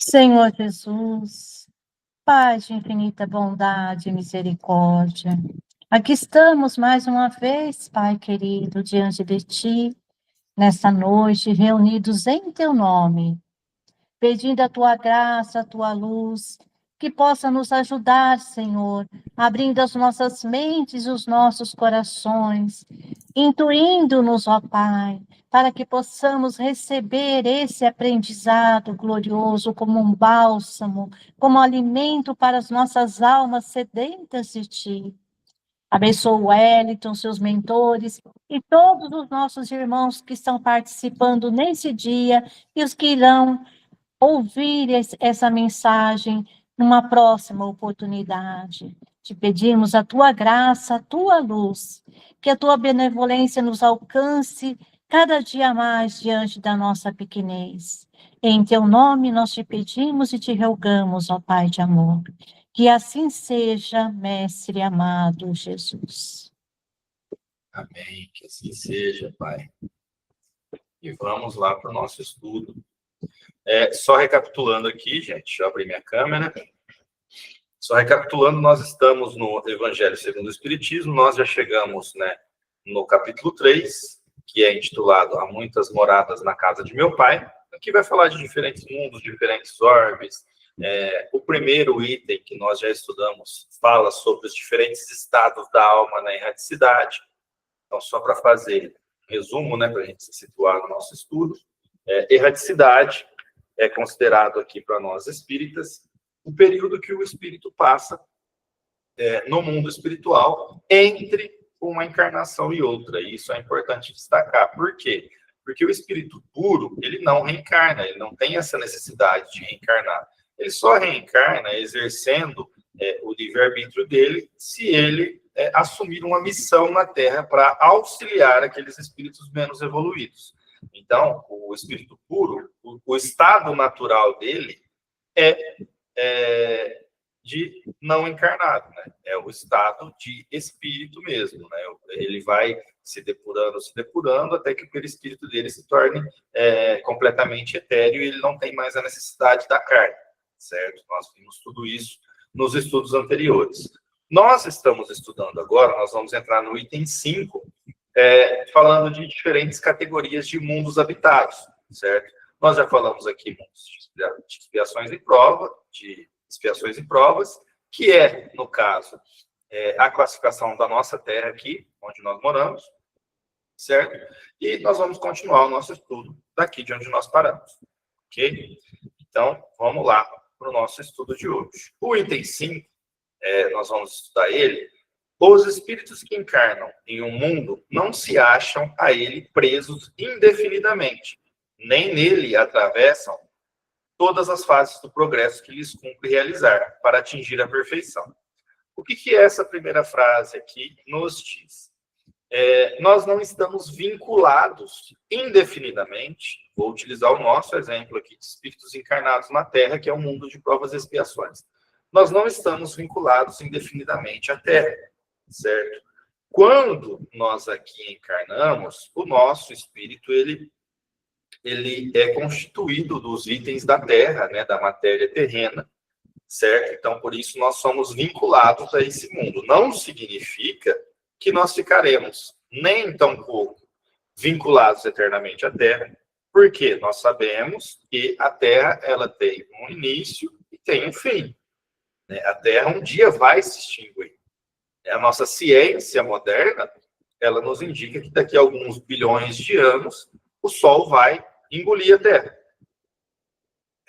Senhor Jesus, Pai de infinita bondade e misericórdia, aqui estamos mais uma vez, Pai querido, diante de Ti, nesta noite, reunidos em Teu nome, pedindo a Tua graça, a Tua luz, que possa nos ajudar, Senhor, abrindo as nossas mentes e os nossos corações, intuindo-nos, ó Pai, para que possamos receber esse aprendizado glorioso como um bálsamo, como alimento para as nossas almas sedentas de Ti. Abençoa o Wellington, seus mentores e todos os nossos irmãos que estão participando nesse dia e os que irão ouvir essa mensagem numa próxima oportunidade. Te pedimos a tua graça, a tua luz, que a tua benevolência nos alcance cada dia mais diante da nossa pequenez. Em teu nome nós te pedimos e te rogamos, ó Pai de amor. Que assim seja, Mestre amado Jesus. Amém, que assim seja, Pai. E vamos lá para o nosso estudo. Só recapitulando aqui, gente, deixa eu abrir minha câmera. Só recapitulando, nós estamos no Evangelho segundo o Espiritismo, nós já chegamos, no capítulo 3, que é intitulado Há Muitas Moradas na Casa de Meu Pai. Aqui vai falar de diferentes mundos, diferentes orbes. O primeiro item que nós já estudamos fala sobre os diferentes estados da alma na erraticidade. Então, só para fazer um resumo, para a gente se situar no nosso estudo, erraticidade é considerado aqui para nós espíritas o período que o espírito passa no mundo espiritual entre uma encarnação e outra. E isso é importante destacar. Por quê? Porque o espírito puro, ele não reencarna, ele não tem essa necessidade de reencarnar. Ele só reencarna exercendo o livre-arbítrio dele se ele assumir uma missão na Terra para auxiliar aqueles espíritos menos evoluídos. Então, o espírito puro, o estado natural dele é de não encarnado, é o estado de espírito mesmo, Ele vai se depurando, até que o perispírito dele se torne completamente etéreo e ele não tem mais a necessidade da carne, certo? Nós vimos tudo isso nos estudos anteriores. Nós estamos estudando agora, nós vamos entrar no item 5, falando de diferentes categorias de mundos habitados, certo? Nós já falamos aqui de expiações e provas, que é, no caso, a classificação da nossa Terra aqui, onde nós moramos, certo? E nós vamos continuar o nosso estudo daqui de onde nós paramos, ok? Então, vamos lá para o nosso estudo de hoje. O item 5, nós vamos estudar ele. Os espíritos que encarnam em um mundo não se acham a ele presos indefinidamente, nem nele atravessam todas as fases do progresso que lhes cumpre realizar para atingir a perfeição. O que essa primeira frase aqui nos diz? Nós não estamos vinculados indefinidamente, vou utilizar o nosso exemplo aqui de espíritos encarnados na Terra, que é o mundo de provas e expiações. Nós não estamos vinculados indefinidamente à Terra, certo? Quando nós aqui encarnamos, o nosso espírito, ele é constituído dos itens da Terra, da matéria terrena, certo? Então, por isso, nós somos vinculados a esse mundo. Não significa que nós ficaremos nem tampouco vinculados eternamente à Terra, porque nós sabemos que a Terra ela tem um início e tem um fim. A Terra um dia vai se extinguir. A nossa ciência moderna, ela nos indica que daqui a alguns bilhões de anos, o Sol vai engolir a Terra.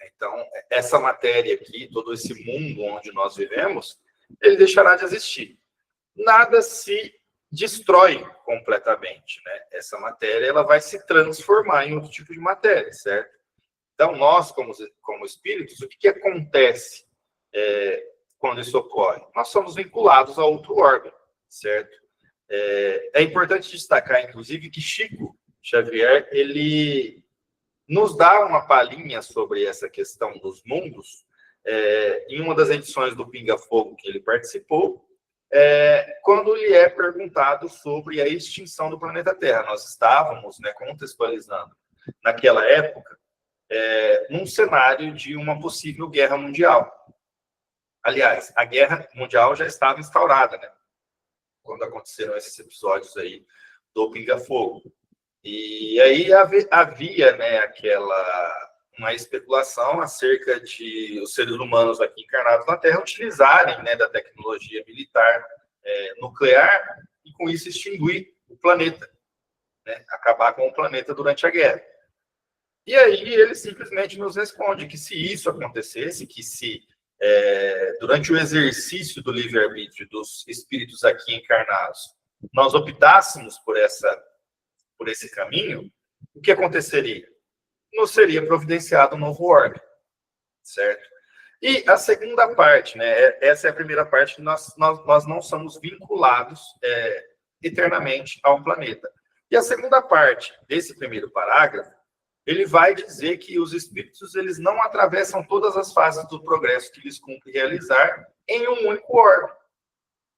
Então, essa matéria aqui, todo esse mundo onde nós vivemos, ele deixará de existir. Nada se destrói completamente, Essa matéria, ela vai se transformar em outro tipo de matéria, certo? Então, nós, como espíritos, o que acontece quando isso ocorre? Nós somos vinculados a outro órgão, certo? É importante destacar, inclusive, que Chico Xavier, ele nos dá uma palhinha sobre essa questão dos mundos, em uma das edições do Pinga Fogo que ele participou, quando lhe é perguntado sobre a extinção do planeta Terra. Nós estávamos contextualizando naquela época num cenário de uma possível guerra mundial. Aliás, a guerra mundial já estava instaurada, né? Quando aconteceram esses episódios aí do Pinga Fogo. E aí havia, né, uma especulação acerca de os seres humanos aqui encarnados na Terra utilizarem, né, da tecnologia militar nuclear e com isso extinguir o planeta, né, acabar com o planeta durante a guerra. E aí ele simplesmente nos responde que se isso acontecesse, que se durante o exercício do livre-arbítrio dos espíritos aqui encarnados, nós optássemos por esse caminho, o que aconteceria? Nos seria providenciado um novo órgão, certo? E a segunda parte, né? Essa é a primeira parte, que nós não somos vinculados eternamente ao planeta. E a segunda parte desse primeiro parágrafo, ele vai dizer que os espíritos eles não atravessam todas as fases do progresso que lhes cumpre realizar em um único órgão,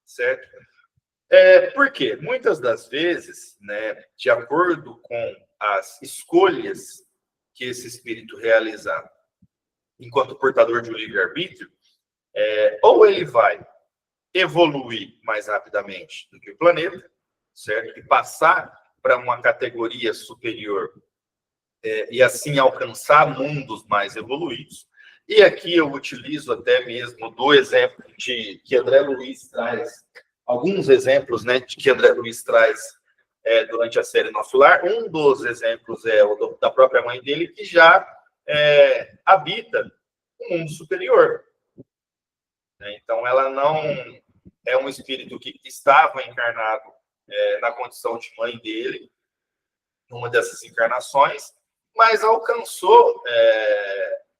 certo? Por quê? Muitas das vezes, né, de acordo com as escolhas que esse espírito realizar enquanto portador de um livre-arbítrio, ou ele vai evoluir mais rapidamente do que o planeta, certo? E passar para uma categoria superior e assim alcançar mundos mais evoluídos. E aqui eu utilizo até mesmo do exemplo que André Luiz traz, alguns exemplos, né, de que André Luiz traz durante a série Nosso Lar. Um dos exemplos é o da própria mãe dele, que já habita o mundo superior. Então, ela não é um espírito que estava encarnado na condição de mãe dele, numa dessas encarnações, mas alcançou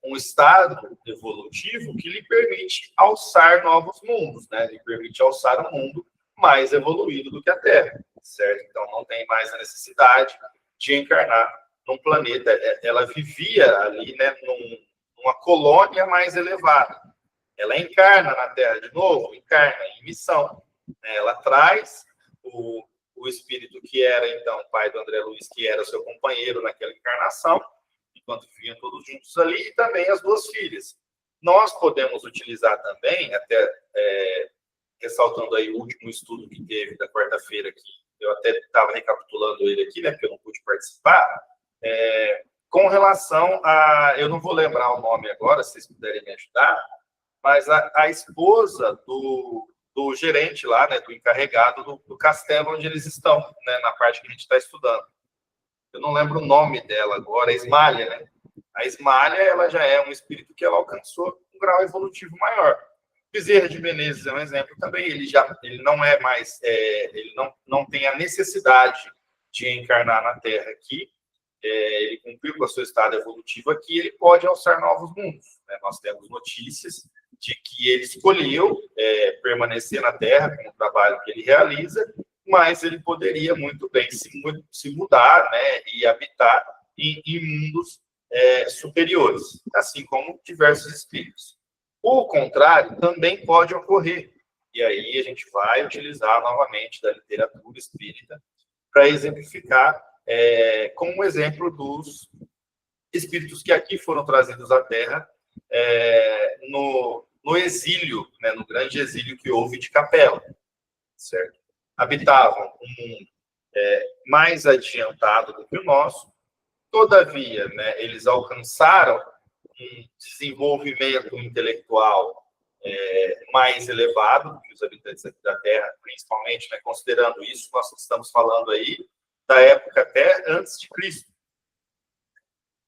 um estado evolutivo que lhe permite alçar novos mundos, né? Lhe permite alçar um mundo mais evoluído do que a Terra, certo? Então, não tem mais a necessidade de encarnar num planeta. Ela vivia ali, né, numa colônia mais elevada. Ela encarna na Terra de novo, encarna em missão. Ela traz o espírito que era, então, o pai do André Luiz, que era seu companheiro naquela encarnação, enquanto viviam todos juntos ali, e também as duas filhas. Nós podemos utilizar também, até ressaltando aí o último estudo que teve da quarta-feira, que eu até estava recapitulando ele aqui, né, porque eu não pude participar, com relação a... Eu não vou lembrar o nome agora, se vocês puderem me ajudar, mas a esposa do gerente lá, né, do encarregado do castelo onde eles estão, né, na parte que a gente está estudando. Eu não lembro o nome dela agora, a Ismália, né? A Ismália, ela já é um espírito que ela alcançou um grau evolutivo maior. Bezerra de Menezes é um exemplo também, ele não é mais, ele não tem a necessidade de encarnar na Terra aqui, ele cumpriu com o seu estado evolutivo aqui, ele pode alçar novos mundos, né? Nós temos notícias de que ele escolheu permanecer na Terra com o trabalho que ele realiza, mas ele poderia muito bem se mudar, né, e habitar em mundos superiores, assim como diversos espíritos. O contrário também pode ocorrer, e aí a gente vai utilizar novamente da literatura espírita para exemplificar com o exemplo dos espíritos que aqui foram trazidos à Terra no exílio, né, no grande exílio que houve de Capela, certo? Habitavam um mundo mais adiantado do que o nosso, todavia, né, eles alcançaram um desenvolvimento intelectual mais elevado do que os habitantes aqui da Terra, principalmente, né, considerando isso, nós estamos falando aí da época até antes de Cristo.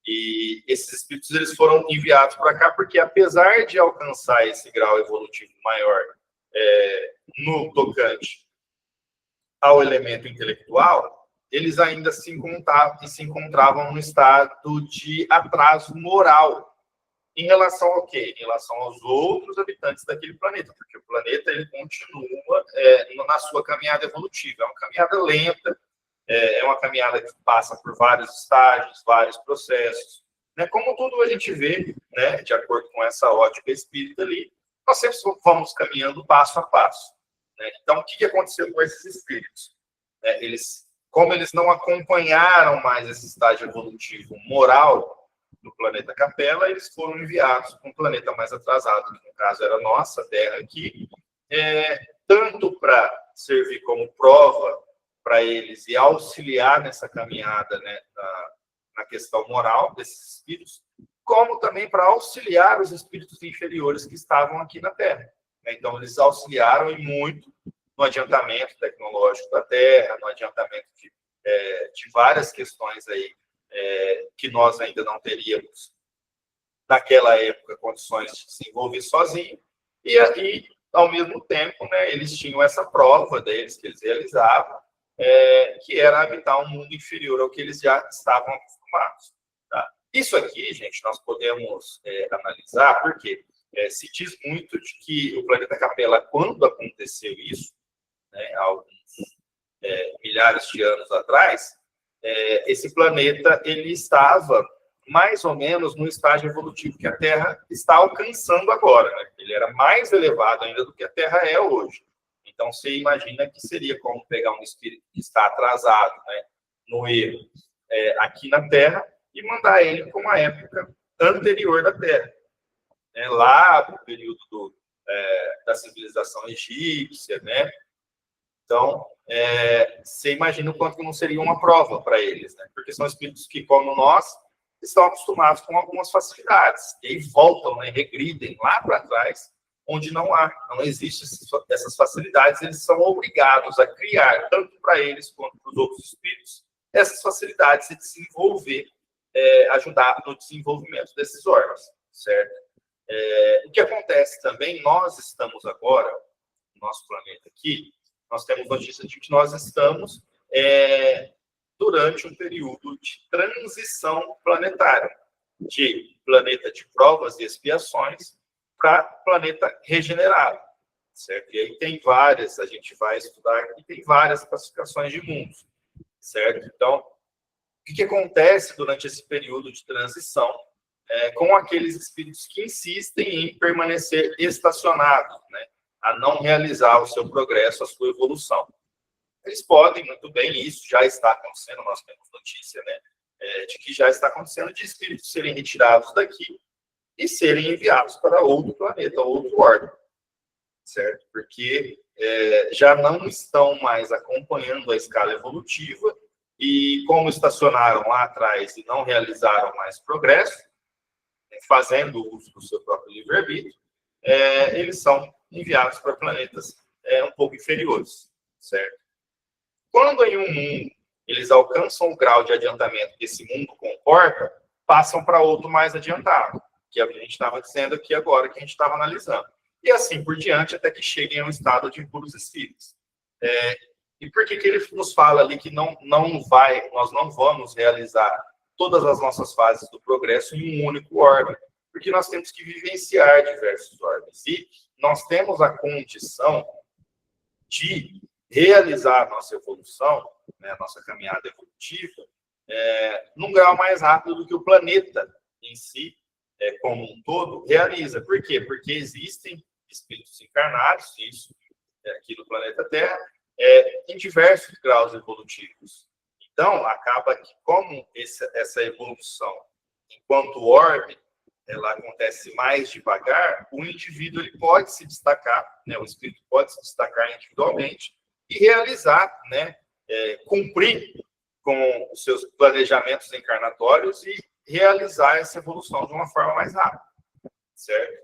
E esses espíritos eles foram enviados para cá porque, apesar de alcançar esse grau evolutivo maior no tocante ao elemento intelectual, eles ainda se encontravam no estado de atraso moral. Em relação ao quê? Em relação aos outros habitantes daquele planeta, porque o planeta ele continua na sua caminhada evolutiva. É uma caminhada lenta, é uma caminhada que passa por vários estágios, vários processos. Né? Como tudo a gente vê, né, de acordo com essa ótica espírita ali, nós sempre vamos caminhando passo a passo. Né? Então, o que aconteceu com esses espíritos? Como eles não acompanharam mais esse estágio evolutivo moral, do planeta Capela, eles foram enviados para um planeta mais atrasado, que no caso era a nossa Terra aqui, tanto para servir como prova para eles e auxiliar nessa caminhada, né, na questão moral desses espíritos, como também para auxiliar os espíritos inferiores que estavam aqui na Terra. Então, eles auxiliaram e muito no adiantamento tecnológico da Terra, no adiantamento de várias questões aí que nós ainda não teríamos, naquela época, condições de desenvolver sozinho. E aí, ao mesmo tempo, né, eles tinham essa prova deles que eles realizavam, que era habitar um mundo inferior ao que eles já estavam acostumados. Tá? Isso aqui, gente, nós podemos analisar, porque se diz muito de que o planeta Capela, quando aconteceu isso, né, há alguns milhares de anos atrás, esse planeta ele estava mais ou menos no estágio evolutivo que a Terra está alcançando agora. Né? Ele era mais elevado ainda do que a Terra é hoje. Então, você imagina que seria como pegar um espírito que está atrasado, né, no erro, aqui na Terra, e mandar ele para uma época anterior da Terra. Lá para o período da civilização egípcia, né? Então, você imagina o quanto que não seria uma prova para eles, né? Porque são espíritos que, como nós, estão acostumados com algumas facilidades, e aí voltam, né, regridem lá para trás, onde não existem essas facilidades, eles são obrigados a criar, tanto para eles quanto para os outros espíritos, essas facilidades e desenvolver, ajudar no desenvolvimento desses órgãos, certo? O que acontece também, nós estamos agora, no nosso planeta aqui, nós temos notícia de que nós estamos durante um período de transição planetária, de planeta de provas e expiações para planeta regenerado, certo? E aí tem várias, a gente vai estudar, e tem várias classificações de mundos, certo? Então, o que acontece durante esse período de transição com aqueles espíritos que insistem em permanecer estacionados, né? A não realizar o seu progresso, a sua evolução? Eles podem, muito bem, e isso já está acontecendo, nós temos notícia, né, de que já está acontecendo, de espíritos serem retirados daqui e serem enviados para outro planeta, outro órgão, certo? Porque já não estão mais acompanhando a escala evolutiva e, como estacionaram lá atrás e não realizaram mais progresso, fazendo uso do seu próprio livre-arbítrio, eles são enviados para planetas um pouco inferiores, certo? Quando em um mundo eles alcançam o grau de adiantamento que esse mundo comporta, passam para outro mais adiantado, que é o que a gente estava dizendo aqui agora, que a gente estava analisando. E assim por diante, até que cheguem a um estado de impuros espíritos. E por que ele nos fala ali que nós não vamos realizar todas as nossas fases do progresso em um único órgão? Porque nós temos que vivenciar diversos órgãos. E nós temos a condição de realizar a nossa evolução, né, a nossa caminhada evolutiva, num grau mais rápido do que o planeta em si, como um todo, realiza. Por quê? Porque existem espíritos encarnados, isso aqui no planeta Terra, em diversos graus evolutivos. Então, acaba que, como essa evolução, enquanto orbe, ela acontece mais devagar, o indivíduo ele pode se destacar, né, o espírito pode se destacar individualmente e realizar, né, cumprir com os seus planejamentos encarnatórios e realizar essa evolução de uma forma mais rápida, certo?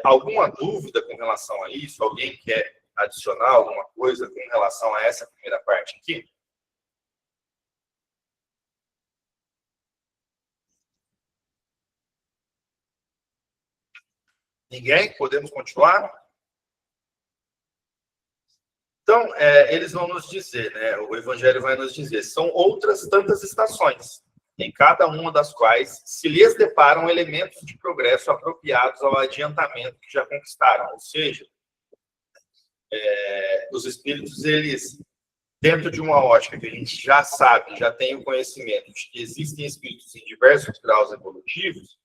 Alguma dúvida com relação a isso? Alguém quer adicionar alguma coisa com relação a essa primeira parte aqui? Ninguém? Podemos continuar? Então, eles vão nos dizer, né, o Evangelho vai nos dizer, são outras tantas estações, em cada uma das quais se lhes deparam elementos de progresso apropriados ao adiantamento que já conquistaram. Ou seja, os espíritos, eles, dentro de uma ótica que a gente já sabe, já tem o conhecimento de que existem espíritos em diversos graus evolutivos,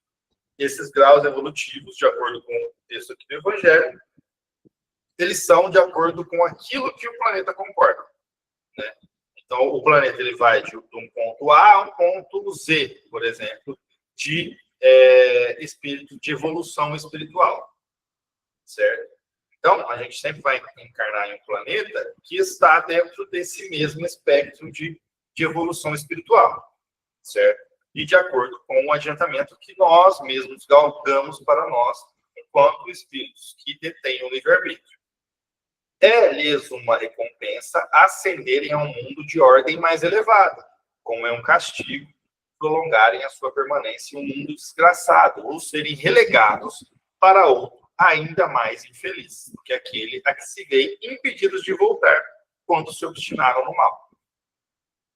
esses graus evolutivos, de acordo com o texto aqui do Evangelho, eles são de acordo com aquilo que o planeta comporta, né? Então, o planeta ele vai de um ponto A a um ponto Z, por exemplo, de espírito de evolução espiritual, certo? Então, a gente sempre vai encarnar em um planeta que está dentro desse mesmo espectro de evolução espiritual, certo? E de acordo com o adiantamento que nós mesmos galgamos para nós, enquanto espíritos que detêm o livre-arbítrio. É-lhes uma recompensa ascenderem a um mundo de ordem mais elevada, como é um castigo prolongarem a sua permanência em um mundo desgraçado, ou serem relegados para outro ainda mais infeliz do que aquele a que se veem impedidos de voltar, quando se obstinaram no mal.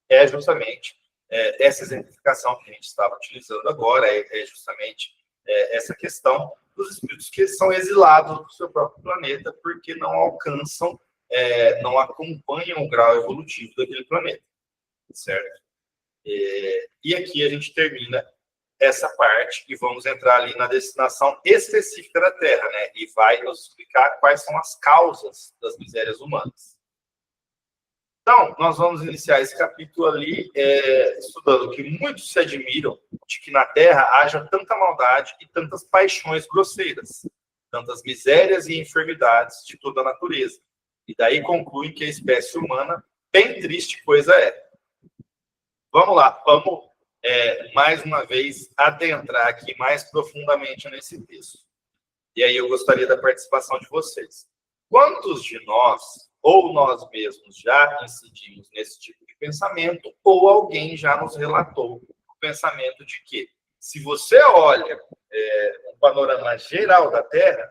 É justamente essa exemplificação que a gente estava utilizando agora, é justamente essa questão dos espíritos que são exilados do seu próprio planeta porque não alcançam, não acompanham o grau evolutivo daquele planeta, certo? E aqui a gente termina essa parte e vamos entrar ali na destinação específica da Terra, né? E vai nos explicar quais são as causas das misérias humanas. Então, nós vamos iniciar esse capítulo ali estudando que muitos se admiram de que na Terra haja tanta maldade e tantas paixões grosseiras, tantas misérias e enfermidades de toda a natureza. E daí concluem que a espécie humana, bem triste coisa é. Vamos lá, vamos mais uma vez adentrar aqui mais profundamente nesse texto. E aí eu gostaria da participação de vocês. Quantos de nós, ou nós mesmos, já incidimos nesse tipo de pensamento, ou alguém já nos relatou o pensamento de que, se você olha um panorama geral da Terra,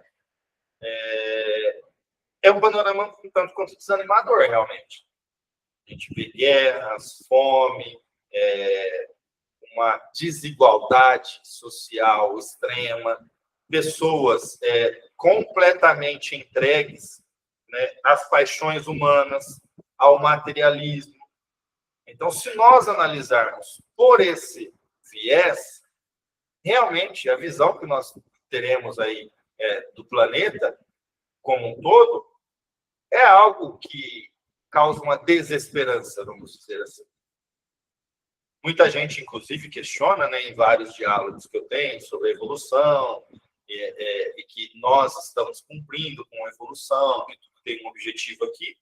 é um panorama um tanto quanto desanimador, realmente. A gente vê guerras, fome, uma desigualdade social extrema, pessoas completamente entregues, né, às paixões humanas, ao materialismo. Então, se nós analisarmos por esse viés, realmente a visão que nós teremos aí do planeta como um todo é algo que causa uma desesperança, vamos dizer assim. Muita gente, inclusive, questiona, né, em vários diálogos que eu tenho sobre a evolução, e que nós estamos cumprindo com a evolução, que tudo tem um objetivo aqui.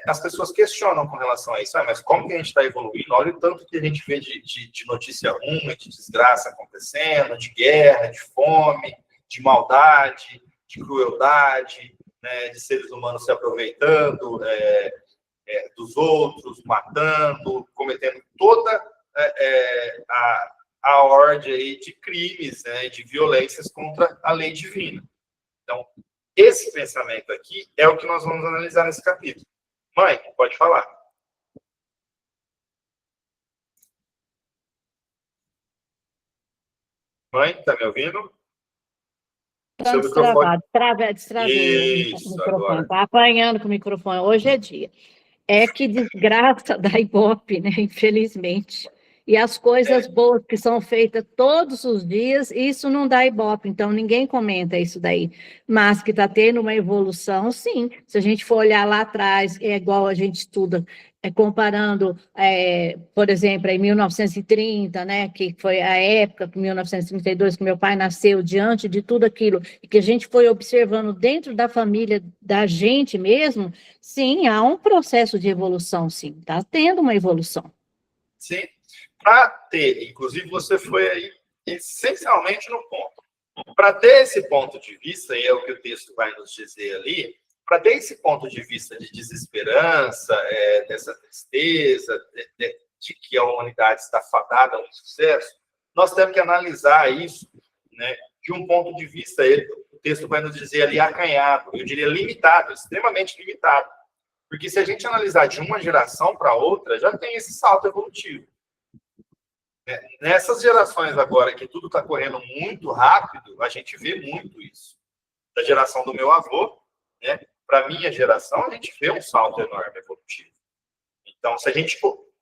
As pessoas questionam com relação a isso. Mas como que a gente está evoluindo? Olha o tanto que a gente vê de notícia ruim, de desgraça acontecendo, de guerra, de fome, de maldade, de crueldade, né, de seres humanos se aproveitando dos outros, matando, cometendo toda a ordem aí de crimes, né, de violências contra a lei divina. Então, esse pensamento aqui é o que nós vamos analisar nesse capítulo. Mãe, pode falar. Mãe, está me ouvindo? Seu microfone. Destravei o Isso, microfone. Está apanhando com o microfone. Hoje é dia. É que desgraça da Ibope, né? Infelizmente. E as coisas boas que são feitas todos os dias, isso não dá Ibope, então ninguém comenta isso daí. Mas que está tendo uma evolução, sim. Se a gente for olhar lá atrás, é igual a gente estuda, comparando, por exemplo, em 1930, né, que foi a época, 1932, que meu pai nasceu, diante de tudo aquilo, e que a gente foi observando dentro da família da gente mesmo, sim, há um processo de evolução, sim, está tendo uma evolução. Sim, para ter, inclusive você foi aí essencialmente no ponto. Para ter esse ponto de vista, e é o que o texto vai nos dizer ali, para ter esse ponto de vista de desesperança, dessa tristeza, de que a humanidade está fadada a um sucesso, nós temos que analisar isso, né, de um ponto de vista, o texto vai nos dizer ali acanhado, eu diria limitado, extremamente limitado. Porque se a gente analisar de uma geração para outra, já tem esse salto evolutivo. Nessas gerações agora, que tudo está correndo muito rápido, a gente vê muito isso. Da geração do meu avô, né, para a minha geração, a gente vê um salto enorme evolutivo. Então, se a gente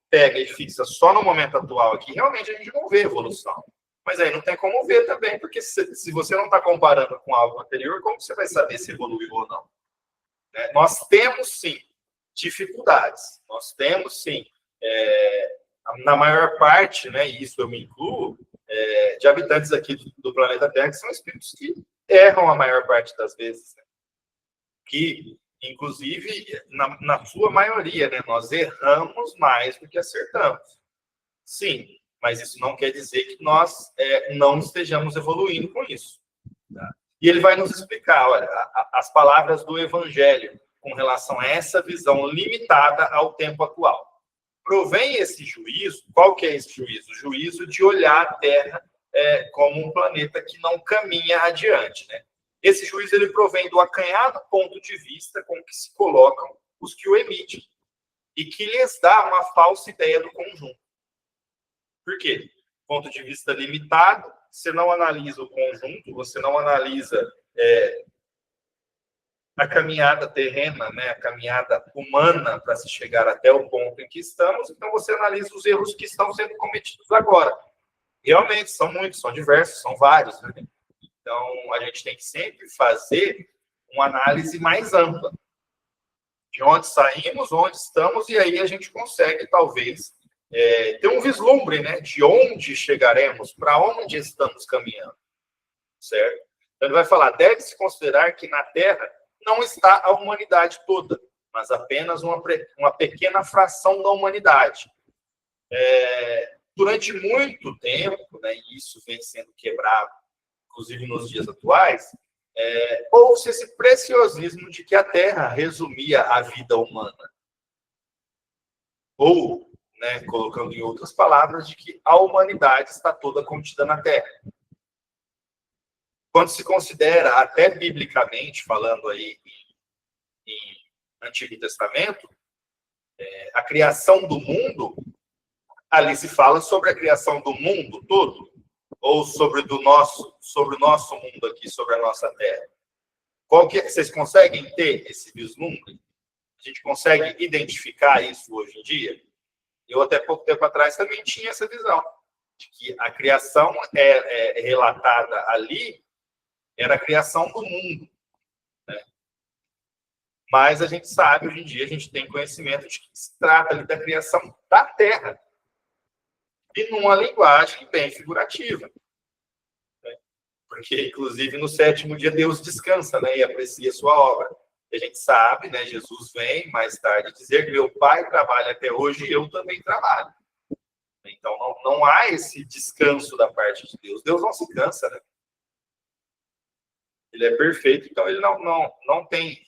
pega e fixa só no momento atual aqui, realmente a gente não vê evolução. Mas aí não tem como ver também, porque se você não está comparando com algo anterior, como você vai saber se evoluiu ou não? Nós temos, sim, dificuldades. Nós temos, sim, na maior parte, né, e isso eu me incluo, de habitantes aqui do planeta Terra, que são espíritos que erram a maior parte das vezes, né? Que, inclusive, na sua maioria, né, nós erramos mais do que acertamos. Sim, mas isso não quer dizer que nós não estejamos evoluindo com isso. Tá? E ele vai nos explicar, olha, as palavras do Evangelho com relação a essa visão limitada ao tempo atual. Provém esse juízo, qual que é esse juízo? O juízo de olhar a Terra como um planeta que não caminha adiante, né? Esse juízo ele provém do acanhado ponto de vista com que se colocam os que o emitem e que lhes dá uma falsa ideia do conjunto. Por quê? Ponto de vista limitado, você não analisa o conjunto, você não analisa a caminhada terrena, né, a caminhada humana para se chegar até o ponto em que estamos, então você analisa os erros que estão sendo cometidos agora. Realmente, são muitos, são diversos, são vários, né? Então, a gente tem que sempre fazer uma análise mais ampla de onde saímos, onde estamos, e aí a gente consegue, talvez, ter um vislumbre, né, de onde chegaremos, para onde estamos caminhando, certo? Então, ele vai falar, deve-se considerar que na Terra não está a humanidade toda, mas apenas uma pequena fração da humanidade. Durante muito tempo, né, e isso vem sendo quebrado, inclusive nos dias atuais, houve esse preciosismo de que a Terra resumia a vida humana. Ou, né, colocando em outras palavras, de que a humanidade está toda contida na Terra. Quando se considera, até biblicamente, falando aí em Antigo Testamento, a criação do mundo, ali se fala sobre a criação do mundo todo, ou sobre o nosso mundo aqui, sobre a nossa Terra. Vocês conseguem ter esse vislumbre? A gente consegue identificar isso hoje em dia? Eu, até pouco tempo atrás, também tinha essa visão, de que a criação relatada ali era a criação do mundo. Né? Mas a gente sabe, hoje em dia, a gente tem conhecimento de que se trata ali da criação da Terra. E numa linguagem bem figurativa. Né? Porque, inclusive, no 7º dia, Deus descansa, né, e aprecia sua obra. E a gente sabe, né, Jesus vem mais tarde dizer que meu Pai trabalha até hoje e eu também trabalho. Então, não há esse descanso da parte de Deus. Deus não se cansa, né? Ele é perfeito, então ele não tem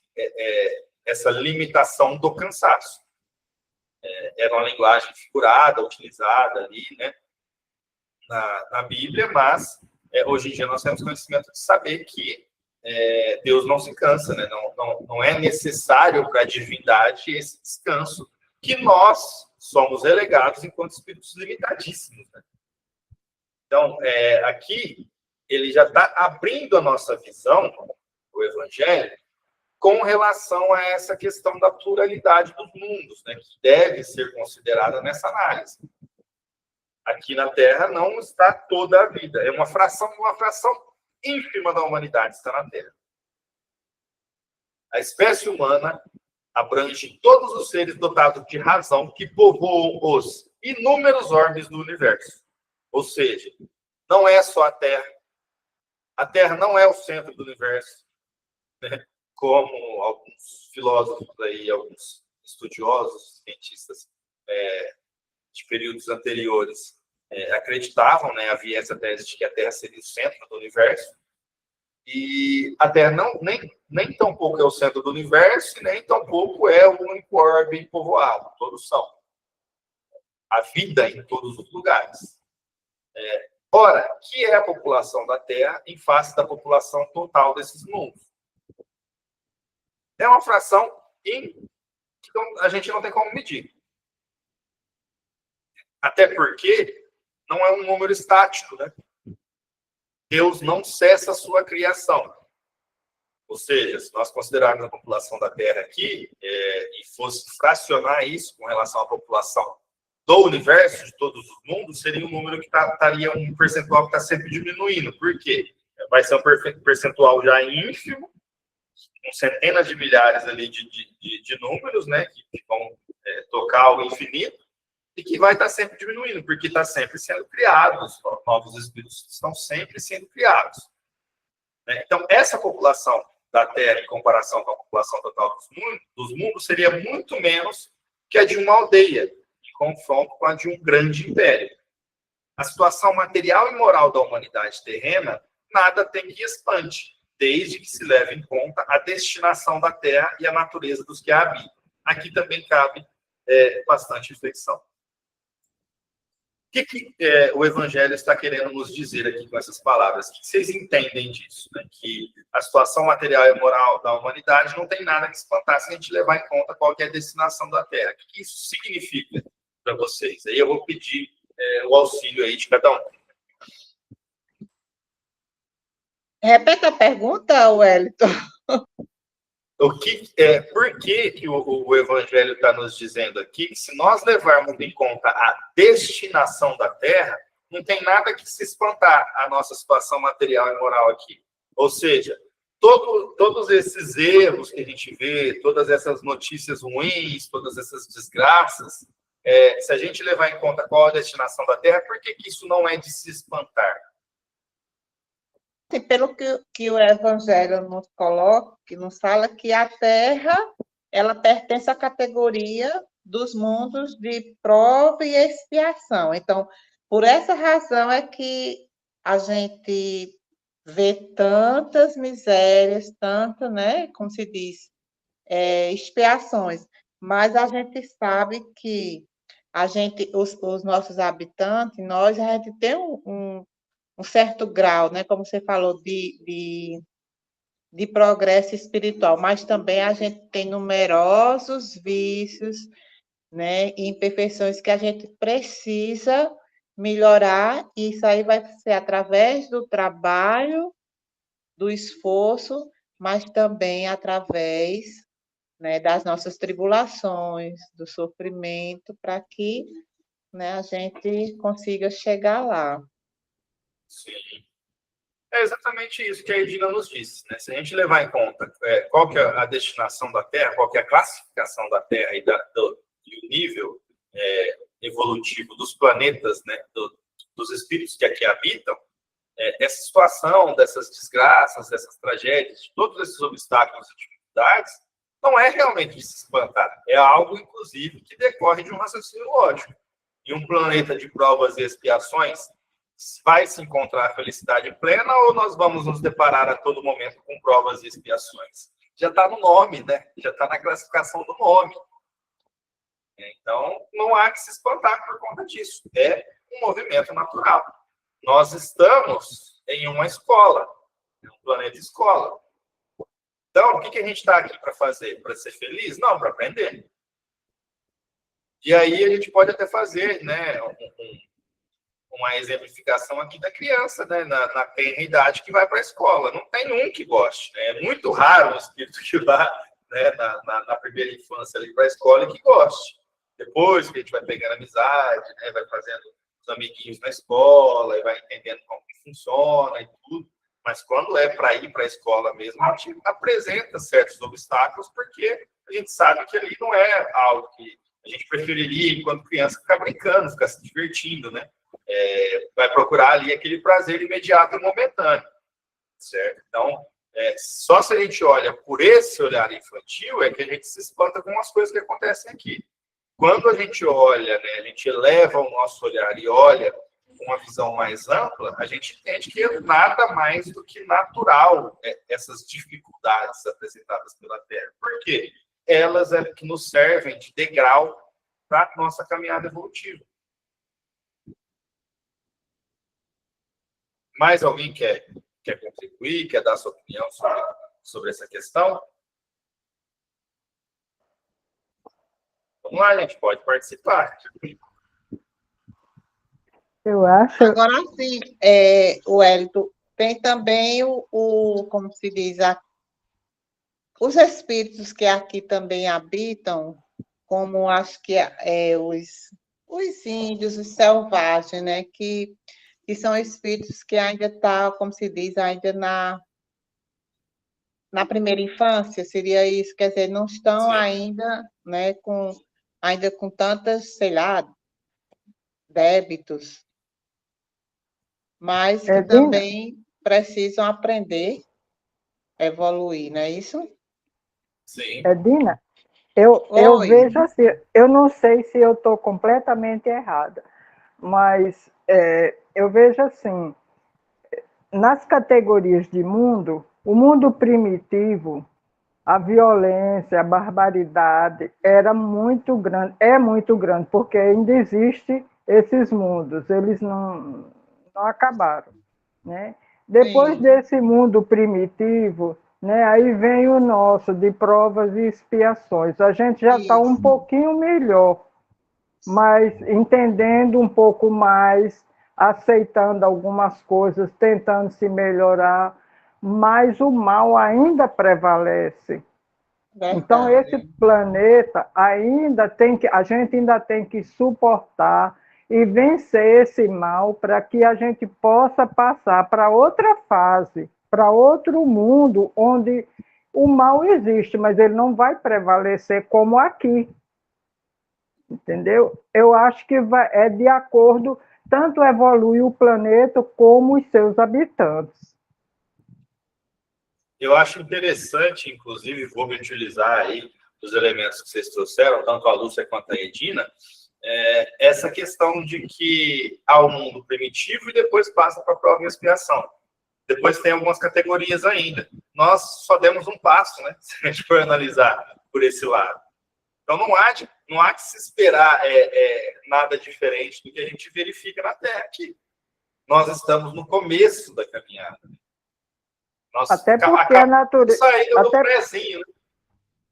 essa limitação do cansaço. Era uma linguagem figurada, utilizada ali, né, na Bíblia, mas hoje em dia nós temos conhecimento de saber que Deus não se cansa, né? Não é necessário para a divindade esse descanso, que nós somos relegados enquanto espíritos limitadíssimos. Né? Então, aqui, ele já está abrindo a nossa visão, o Evangelho, com relação a essa questão da pluralidade dos mundos, né, que deve ser considerada nessa análise. Aqui na Terra não está toda a vida, é uma fração ínfima da humanidade está na Terra. A espécie humana abrange todos os seres dotados de razão que povoam os inúmeros orbes do universo. Ou seja, não é só a Terra. A Terra não é o centro do universo, né? Como alguns filósofos aí, alguns estudiosos, cientistas de períodos anteriores acreditavam, né? Havia essa tese de que a Terra seria o centro do universo. E a Terra nem tão pouco é o centro do universo, nem tão pouco é o único orbe povoado. Todos são. A vida em todos os lugares. Ora, que é a população da Terra em face da população total desses mundos? É uma fração que a gente não tem como medir. Até porque não é um número estático, né? Deus não cessa a sua criação. Ou seja, se nós considerarmos a população da Terra aqui e fosse fracionar isso com relação à população do universo, de todos os mundos, seria um número que estaria um percentual que está sempre diminuindo. Por quê? Vai ser um percentual já ínfimo, com centenas de milhares ali de números, né, que vão tocar ao infinito, e que vai estar sempre diminuindo, porque está sempre sendo criados, novos espíritos estão sempre sendo criados. Né? Então, essa população da Terra, em comparação com a população total dos mundos, seria muito menos que a de uma aldeia, em confronto com a de um grande império. A situação material e moral da humanidade terrena nada tem que espante, desde que se leve em conta a destinação da Terra e a natureza dos que a habitam. Aqui também cabe bastante reflexão. O que o Evangelho está querendo nos dizer aqui com essas palavras? O que vocês entendem disso? Né? Que a situação material e moral da humanidade não tem nada que espantar se a gente levar em conta qual que é a destinação da Terra. O que isso significa para vocês? Aí eu vou pedir o auxílio aí de cada um. Repete a pergunta, Wellington. Por que o Evangelho está nos dizendo aqui que se nós levarmos em conta a destinação da Terra, não tem nada que se espantar a nossa situação material e moral aqui. Ou seja, todos esses erros que a gente vê, todas essas notícias ruins, todas essas desgraças, se a gente levar em conta qual a destinação da Terra, por que isso não é de se espantar? Pelo que o Evangelho nos coloca, que nos fala que a Terra, ela pertence à categoria dos mundos de prova e expiação. Então, por essa razão é que a gente vê tantas misérias, tanto, né, como se diz, expiações. Mas a gente sabe que os nossos habitantes, a gente tem um certo grau, né, como você falou, de progresso espiritual, mas também a gente tem numerosos vícios, né, e imperfeições que a gente precisa melhorar, e isso aí vai ser através do trabalho, do esforço, mas também através, né, das nossas tribulações, do sofrimento, para que, né, a gente consiga chegar lá. Sim. É exatamente isso que a Edina nos disse. Né? Se a gente levar em conta qual que é a destinação da Terra, qual que é a classificação da Terra e o nível evolutivo dos planetas, né, dos espíritos que aqui habitam, essa situação dessas desgraças, dessas tragédias, de todos esses obstáculos e dificuldades, não é realmente de se espantar. É algo, inclusive, que decorre de um raciocínio lógico. Em um planeta de provas e expiações, vai se encontrar a felicidade plena ou nós vamos nos deparar a todo momento com provas e expiações? Já está no nome, né? Já está na classificação do nome. Então, não há que se espantar por conta disso. É um movimento natural. Nós estamos em uma escola, um planeta escola. Então, o que a gente está aqui para fazer? Para ser feliz? Não, para aprender. E aí a gente pode até fazer, né, uma exemplificação aqui da criança, né, na tenra idade que vai para a escola. Não tem um que goste. Né? É muito raro o espírito que vá, né, na primeira infância ali para a escola e que goste. Depois que a gente vai pegando amizade, né, vai fazendo os amiguinhos na escola e vai entendendo como que funciona e tudo. Mas quando é para ir para a escola mesmo, a gente apresenta certos obstáculos porque a gente sabe que ali não é algo que a gente preferiria, enquanto criança, ficar brincando, ficar se divertindo, né? Vai procurar ali aquele prazer imediato e momentâneo, certo? Então, só se a gente olha por esse olhar infantil é que a gente se espanta com as coisas que acontecem aqui. Quando a gente olha, né, a gente eleva o nosso olhar e olha com uma visão mais ampla, a gente entende que é nada mais do que natural essas dificuldades apresentadas pela Terra. Por quê? Elas é que nos servem de degrau para a nossa caminhada evolutiva. Mais alguém quer contribuir, quer dar sua opinião sobre essa questão? Vamos lá, gente, pode participar. Eu acho. Agora sim, Wellington, tem também como se diz, os espíritos que aqui também habitam, como acho que os índios, os selvagens, né, que são espíritos que ainda estão, como se diz, ainda na primeira infância, seria isso, quer dizer, não estão ainda, né, ainda com tantas, sei lá, débitos, mas que Edina, também precisam aprender, evoluir, não é isso? Sim. Edina, eu Oi, vejo assim, eu não sei se eu estou completamente errada, mas eu vejo assim, nas categorias de mundo, o mundo primitivo, a violência, a barbaridade era muito grande, é muito grande, porque ainda existe esses mundos, eles não acabaram, né? Depois sim, desse mundo primitivo, né, aí vem o nosso, de provas e expiações. A gente já está um isso, pouquinho melhor, mas entendendo um pouco mais, aceitando algumas coisas, tentando se melhorar, mas o mal ainda prevalece. Então, esse verdade. planeta ainda tem que, a gente ainda tem que suportar e vencer esse mal para que a gente possa passar para outra fase, para outro mundo onde o mal existe, mas ele não vai prevalecer como aqui, entendeu? Eu acho que é de acordo, tanto evolui o planeta como os seus habitantes. Eu acho interessante, inclusive, vou me utilizar aí os elementos que vocês trouxeram, tanto a Lúcia quanto a Edina, essa questão de que há o mundo primitivo e depois passa para a prova e expiação. Depois tem algumas categorias ainda. Nós só demos um passo, né? Se a gente for analisar por esse lado. Então não há que se esperar nada diferente do que a gente verifica na Terra aqui. Nós estamos no começo da caminhada. Nós Até porque a acabamos de natureza, sair do prézinho, né?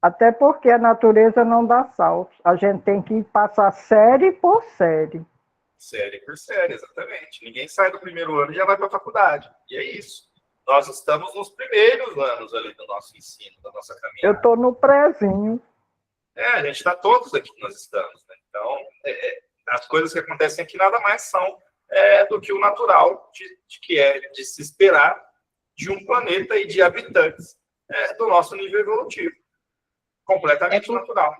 até porque a natureza não dá saltos. A gente tem que passar série por série. Série por série, exatamente. Ninguém sai do primeiro ano e já vai para a faculdade. E é isso. Nós estamos nos primeiros anos ali do nosso ensino, da nossa Eu caminhada. estou no prézinho. A gente está todos aqui, nós estamos. Né? Então, as coisas que acontecem aqui nada mais são do que o natural de se esperar de um planeta e de habitantes do nosso nível evolutivo. Completamente natural.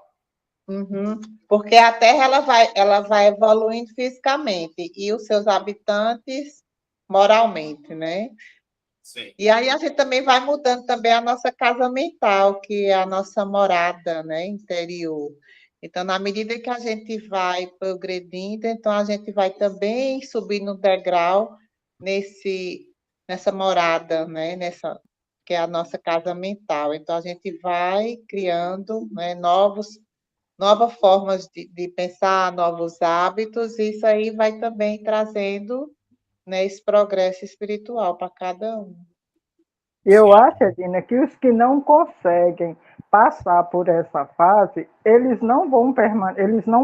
Uhum. Porque a Terra ela vai evoluindo fisicamente e os seus habitantes moralmente, né? Sim. E aí a gente também vai mudando também a nossa casa mental, que é a nossa morada, né, interior. Então, na medida que a gente vai progredindo, então a gente vai também subindo no degrau nessa morada, né, que é a nossa casa mental. Então, a gente vai criando, né, novas formas de pensar, novos hábitos, e isso aí vai também trazendo, né, esse progresso espiritual para cada um. Eu acho, Edina, que os que não conseguem passar por essa fase, eles não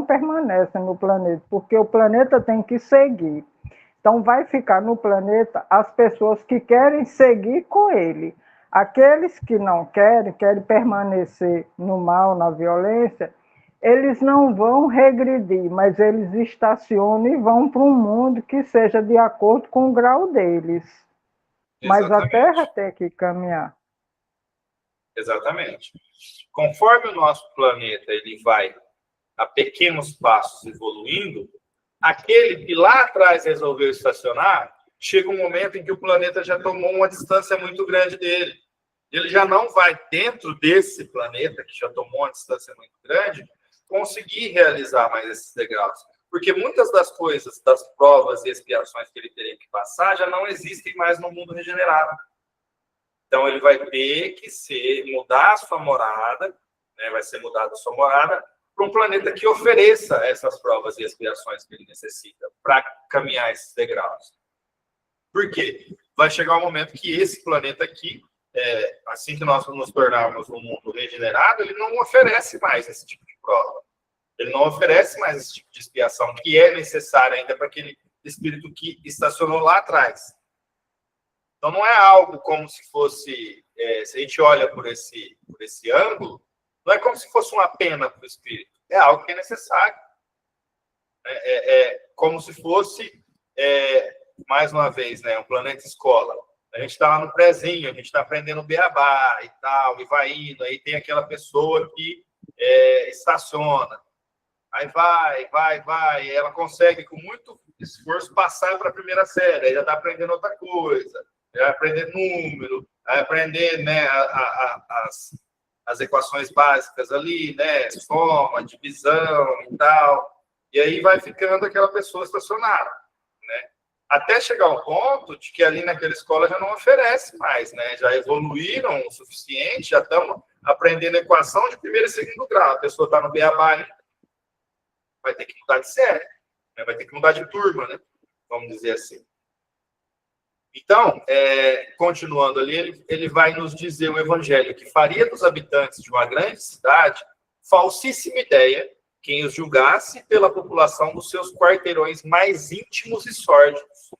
permanecem no planeta, porque o planeta tem que seguir. Então, vai ficar no planeta as pessoas que querem seguir com ele. Aqueles que não querem permanecer no mal, na violência, eles não vão regredir, mas eles estacionam e vão para um mundo que seja de acordo com o grau deles. Mas a Terra Exatamente. tem que caminhar. Exatamente. Conforme o nosso planeta ele vai a pequenos passos evoluindo, aquele que lá atrás resolveu estacionar, chega um momento em que o planeta já tomou uma distância muito grande dele. Ele já não vai, dentro desse planeta, que já tomou uma distância muito grande, conseguir realizar mais esses degraus. Porque muitas das coisas, das provas e expiações que ele teria que passar, já não existem mais no mundo regenerado. Então, ele vai ter que mudar a sua morada, né, vai ser mudada a sua morada para um planeta que ofereça essas provas e expiações que ele necessita para caminhar esses degraus. Por quê? Vai chegar um momento que esse planeta aqui, assim que nós nos tornarmos um mundo regenerado, ele não oferece mais esse tipo de prova. Ele não oferece mais esse tipo de expiação que é necessário ainda para aquele espírito que estacionou lá atrás. Então, não é algo como se fosse, se a gente olha por esse ângulo, não é como se fosse uma pena para o espírito. É algo que é necessário. É como se fosse, mais uma vez, né, um planeta escola. A gente está lá no prézinho, a gente está aprendendo beabá e tal, e vai indo, aí tem aquela pessoa que estaciona. Aí vai, ela consegue, com muito esforço, passar para a primeira série, aí já está aprendendo outra coisa, já vai aprender número, vai aprender, né, as equações básicas ali, né, soma, divisão e tal, e aí vai ficando aquela pessoa estacionada, né, até chegar ao ponto de que ali naquela escola já não oferece mais, né, já evoluíram o suficiente, já estão aprendendo equação de primeiro e segundo grau, a pessoa está no beabá, vai ter que mudar de série, né, vai ter que mudar de turma, né, vamos dizer assim. Então, continuando ali, ele vai nos dizer o evangelho que faria dos habitantes de uma grande cidade falsíssima ideia quem os julgasse pela população dos seus quarteirões mais íntimos e sórdidos.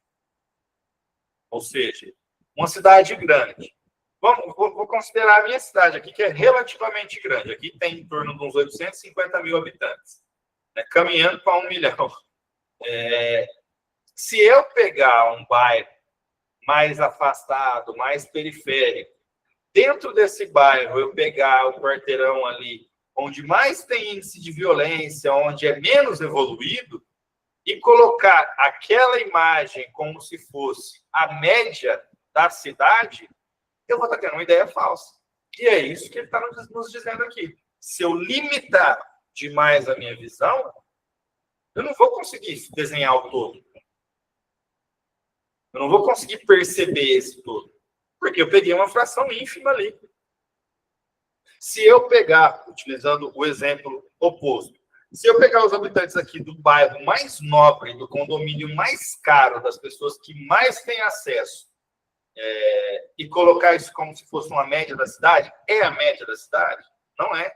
Ou seja, uma cidade grande. Vou considerar a minha cidade aqui, que é relativamente grande. Aqui tem em torno de uns 850 mil habitantes, né, caminhando para 1 milhão. Se eu pegar um bairro mais afastado, mais periférico, dentro desse bairro eu pegar o quarteirão ali, onde mais tem índice de violência, onde é menos evoluído, e colocar aquela imagem como se fosse a média da cidade, eu vou estar tendo uma ideia falsa. E é isso que ele está nos dizendo aqui. Se eu limitar demais a minha visão, eu não vou conseguir desenhar o todo. Eu não vou conseguir perceber esse todo, porque eu peguei uma fração ínfima ali. Se eu pegar, utilizando o exemplo oposto, se eu pegar os habitantes aqui do bairro mais nobre, do condomínio mais caro, das pessoas que mais têm acesso, e colocar isso como se fosse uma média da cidade, é a média da cidade? Não é.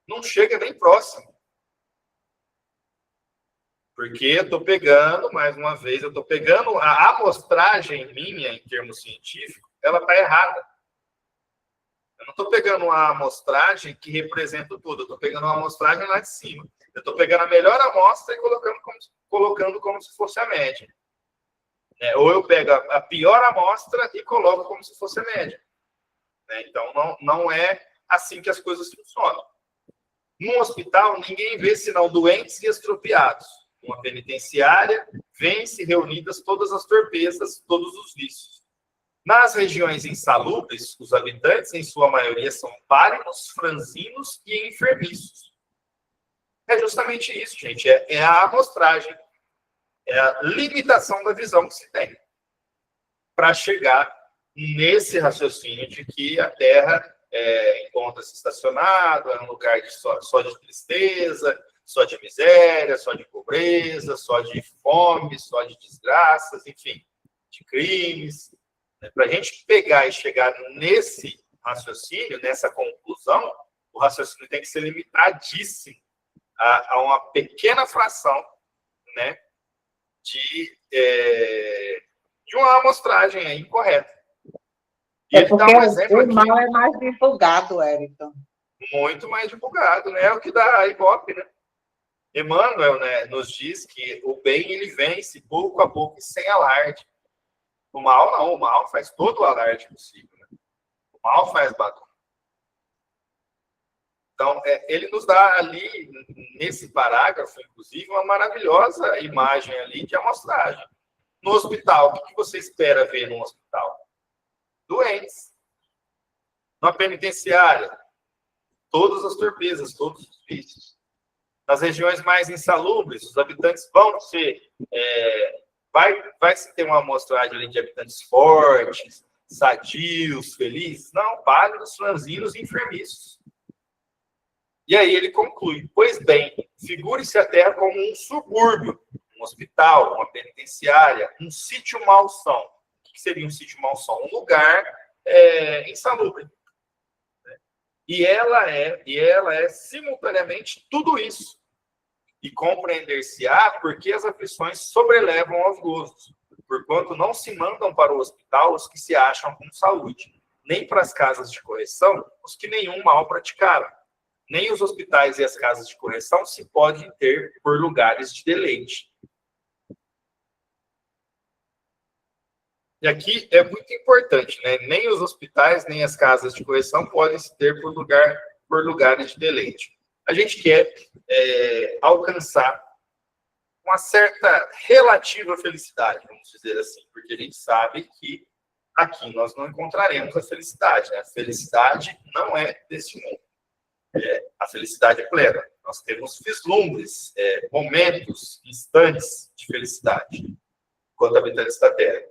Não chega nem próximo. Porque eu estou pegando, mais uma vez, eu estou pegando a amostragem minha, em termos científicos, ela está errada. Eu não estou pegando uma amostragem que representa tudo, eu estou pegando uma amostragem lá de cima. Eu estou pegando a melhor amostra e colocando como se fosse a média. Ou eu pego a pior amostra e coloco como se fosse a média. Então, não é assim que as coisas funcionam. Num hospital, ninguém vê senão doentes e estropiados. Uma penitenciária, vêm-se reunidas todas as torpezas, todos os vícios. Nas regiões insalubres, os habitantes, em sua maioria, são pálidos, franzinos e enfermiços. É justamente isso, gente. É a amostragem, é a limitação da visão que se tem para chegar nesse raciocínio de que a Terra encontra-se estacionada, é um lugar só de tristeza, só de miséria, só de pobreza, só de fome, só de desgraças, enfim, de crimes. Para a gente pegar e chegar nesse raciocínio, nessa conclusão, o raciocínio tem que ser limitadíssimo a uma pequena fração, né, de uma amostragem aí incorreta. E porque dá um exemplo o mal aqui, é mais divulgado, Wellington. muito mais divulgado, né? É o que dá a Ibope, né? Emmanuel, né, nos diz que o bem ele vence pouco a pouco e sem alarde. O mal não, o mal faz todo o alarde possível. Né? O mal faz bagunça. Então, ele nos dá ali, nesse parágrafo, inclusive, uma maravilhosa imagem ali de amostragem. No hospital, o que você espera ver no hospital? Doentes. Na penitenciária, todas as torpezas, todos os vícios. Nas regiões mais insalubres, os habitantes vão ser... vai se ter uma amostragem ali de habitantes fortes, sadios, felizes? Não, pálidos, franzinos e enfermiços. E aí ele conclui, pois bem, figure-se a Terra como um subúrbio, um hospital, uma penitenciária, um sítio malsão. O que seria um sítio malsão? Um lugar insalubre. E ela é simultaneamente tudo isso. E compreender-se-á porque as aflições sobrelevam aos gozos, porquanto não se mandam para o hospital os que se acham com saúde, nem para as casas de correção os que nenhum mal praticaram. Nem os hospitais e as casas de correção se podem ter por lugares de deleite. E aqui é muito importante, né? Nem os hospitais, nem as casas de correção podem se ter por lugares de deleite. a gente quer alcançar uma certa relativa felicidade, vamos dizer assim, porque a gente sabe que aqui nós não encontraremos a felicidade, né? A felicidade não é deste mundo. A felicidade é plena. Nós temos vislumbres, momentos, instantes de felicidade, quanto habitantes da Terra.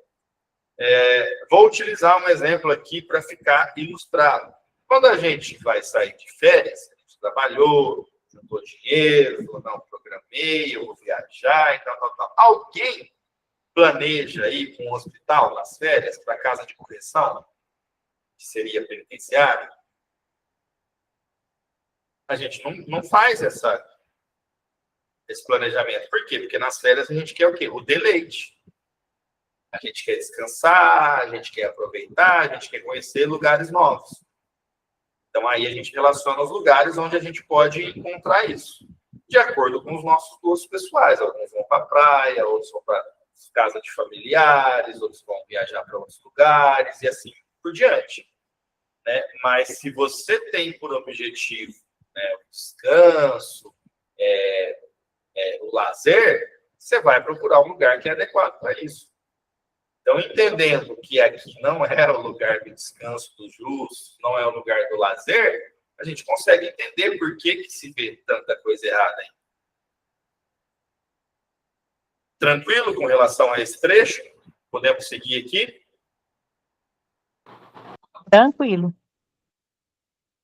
Vou utilizar um exemplo aqui para ficar ilustrado. Quando a gente vai sair de férias, a gente trabalhou, juntou dinheiro, falou, não, programei, eu vou viajar e tal. Alguém planeja ir para um hospital nas férias, para casa de correção, que seria penitenciário? A gente não faz esse planejamento. Por quê? Porque nas férias a gente quer o quê? O deleite. A gente quer descansar, a gente quer aproveitar, a gente quer conhecer lugares novos. Então, aí a gente relaciona os lugares onde a gente pode encontrar isso, de acordo com os nossos gostos pessoais. Alguns vão para a praia, outros vão para casa de familiares, outros vão viajar para outros lugares e assim por diante. Né? Mas se você tem por objetivo, né, o descanso, o lazer, você vai procurar um lugar que é adequado para isso. Então, entendendo que aqui não é o lugar do descanso dos justos, não é o lugar do lazer, a gente consegue entender por que se vê tanta coisa errada aí. Tranquilo com relação a esse trecho? Podemos seguir aqui? Tranquilo.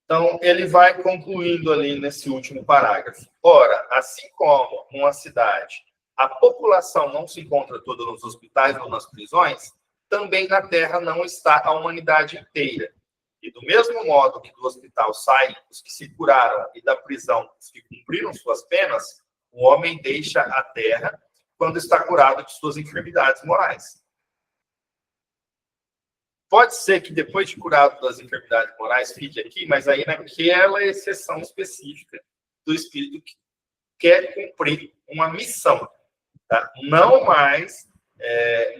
Então, ele vai concluindo ali nesse último parágrafo. Ora, assim como numa cidade a população não se encontra toda nos hospitais ou nas prisões, também na Terra não está a humanidade inteira. E do mesmo modo que do hospital saem os que se curaram e da prisão os que cumpriram suas penas, o homem deixa a Terra quando está curado de suas enfermidades morais. Pode ser que depois de curado das enfermidades morais fique aqui, mas aí naquela exceção específica do espírito que quer cumprir uma missão. Tá? Não mais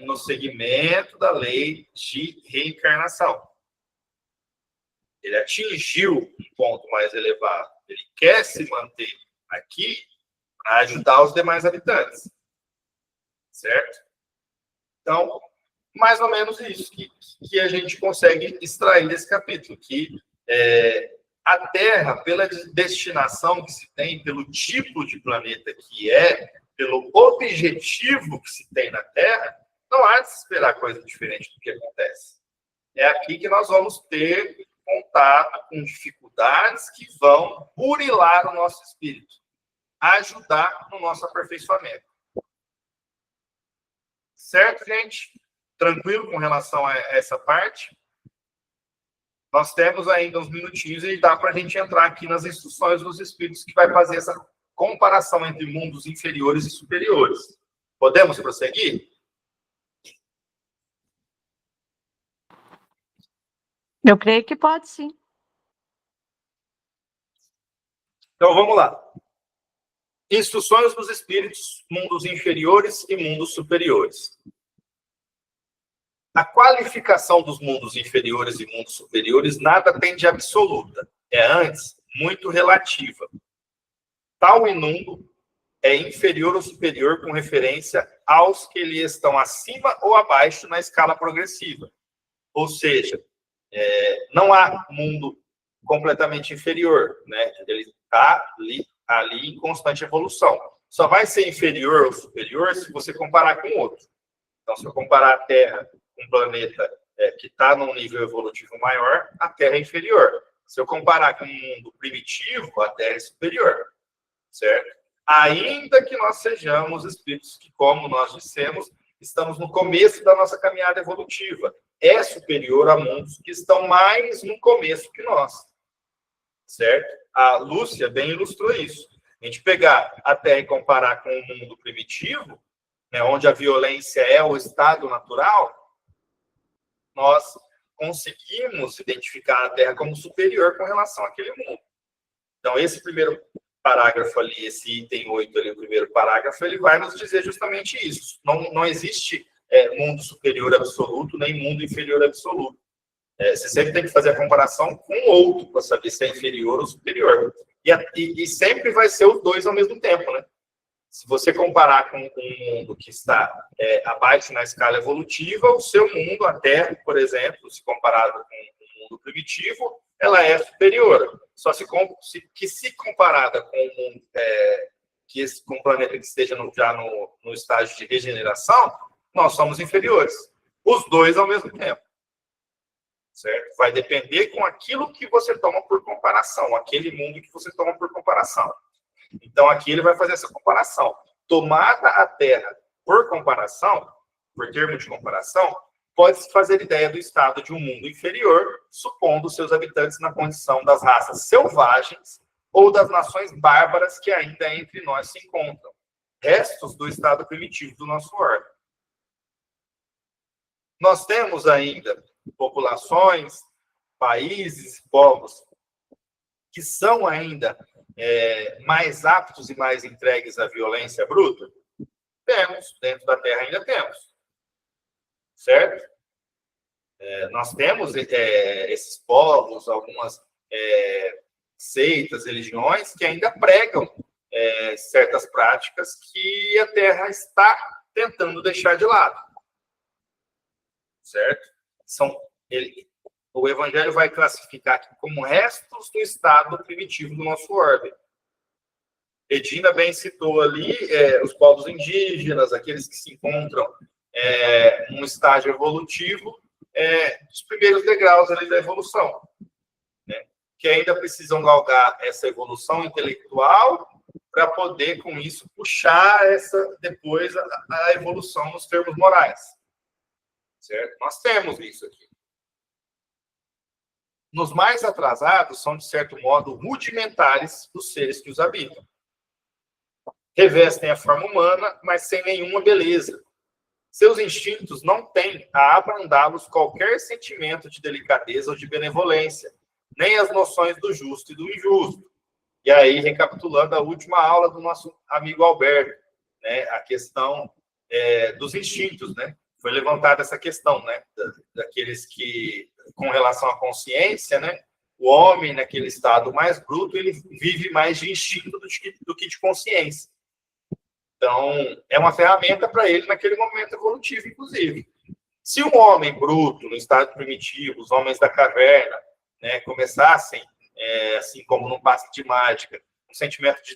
no segmento da lei de reencarnação. Ele atingiu um ponto mais elevado. Ele quer se manter aqui para ajudar os demais habitantes. Certo? Então, mais ou menos isso que a gente consegue extrair desse capítulo, que a Terra, pela destinação que se tem, pelo tipo de planeta que pelo objetivo que se tem na Terra, não há de se esperar coisa diferente do que acontece. É aqui que nós vamos ter contato com dificuldades que vão burilar o nosso espírito, ajudar no nosso aperfeiçoamento. Certo, gente? Tranquilo com relação a essa parte? Nós temos ainda uns minutinhos e dá para a gente entrar aqui nas instruções dos espíritos que vai fazer essa comparação entre mundos inferiores e superiores. Podemos prosseguir? Eu creio que pode, sim. Então, vamos lá. Instruções dos espíritos, mundos inferiores e mundos superiores. A qualificação dos mundos inferiores e mundos superiores nada tem de absoluta. É, antes, muito relativa. Tal imundo é inferior ou superior com referência aos que lhe estão acima ou abaixo na escala progressiva. Ou seja, não há mundo completamente inferior, né? Ele está ali em constante evolução. Só vai ser inferior ou superior se você comparar com outro. Então, se eu comparar a Terra com um planeta que está num nível evolutivo maior, a Terra é inferior. Se eu comparar com um mundo primitivo, a Terra é superior. Certo? Ainda que nós sejamos espíritos que, como nós dissemos, estamos no começo da nossa caminhada evolutiva. É superior a mundos que estão mais no começo que nós. Certo? A Lúcia bem ilustrou isso. A gente pegar a Terra e comparar com o mundo primitivo, né, onde a violência é o estado natural, nós conseguimos identificar a Terra como superior com relação àquele mundo. Então, esse primeiro parágrafo ali, esse item 8 ali, o primeiro parágrafo, ele vai nos dizer justamente isso. Não existe mundo superior absoluto, nem mundo inferior absoluto. Você sempre tem que fazer a comparação com o outro, para saber se é inferior ou superior. E sempre vai ser os dois ao mesmo tempo, né? Se você comparar com um mundo que está abaixo na escala evolutiva, o seu mundo, a Terra, por exemplo, se comparado com um mundo primitivo, ela é superior. Só se comparada com um mundo, com um planeta que esteja já no estágio de regeneração, nós somos inferiores. Os dois ao mesmo tempo. Certo? Vai depender com aquilo que você toma por comparação, aquele mundo que você toma por comparação. Então, aqui ele vai fazer essa comparação. Tomada a Terra por comparação, por termo de comparação, pode-se fazer ideia do estado de um mundo inferior, supondo seus habitantes na condição das raças selvagens ou das nações bárbaras que ainda entre nós se encontram, restos do estado primitivo do nosso orbe. Nós temos ainda populações, países, povos que são ainda mais aptos e mais entregues à violência bruta? Temos, dentro da Terra ainda temos. Certo? Nós temos esses povos, algumas seitas, religiões, que ainda pregam certas práticas que a Terra está tentando deixar de lado. Certo? O Evangelho vai classificar aqui como restos do estado primitivo do nosso orbe. Edina bem citou ali os povos indígenas, aqueles que se encontram num estágio evolutivo, dos primeiros degraus ali da evolução, né? Que ainda precisam galgar essa evolução intelectual para poder, com isso, puxar depois a evolução nos termos morais. Certo? Nós temos isso aqui. Nos mais atrasados, são, de certo modo, rudimentares os seres que os habitam. Revestem a forma humana, mas sem nenhuma beleza. Seus instintos não têm a abrandá-los qualquer sentimento de delicadeza ou de benevolência, nem as noções do justo e do injusto. E aí, recapitulando a última aula do nosso amigo Alberto, né, a questão dos instintos, né? Foi levantada essa questão, né, daqueles que, com relação à consciência, né, o homem, naquele estado mais bruto, ele vive mais de instinto do que de consciência. Então, é uma ferramenta para ele naquele momento evolutivo, inclusive. Se um homem bruto, no estado primitivo, os homens da caverna, né, começassem, assim como num passe de mágica, um sentimento de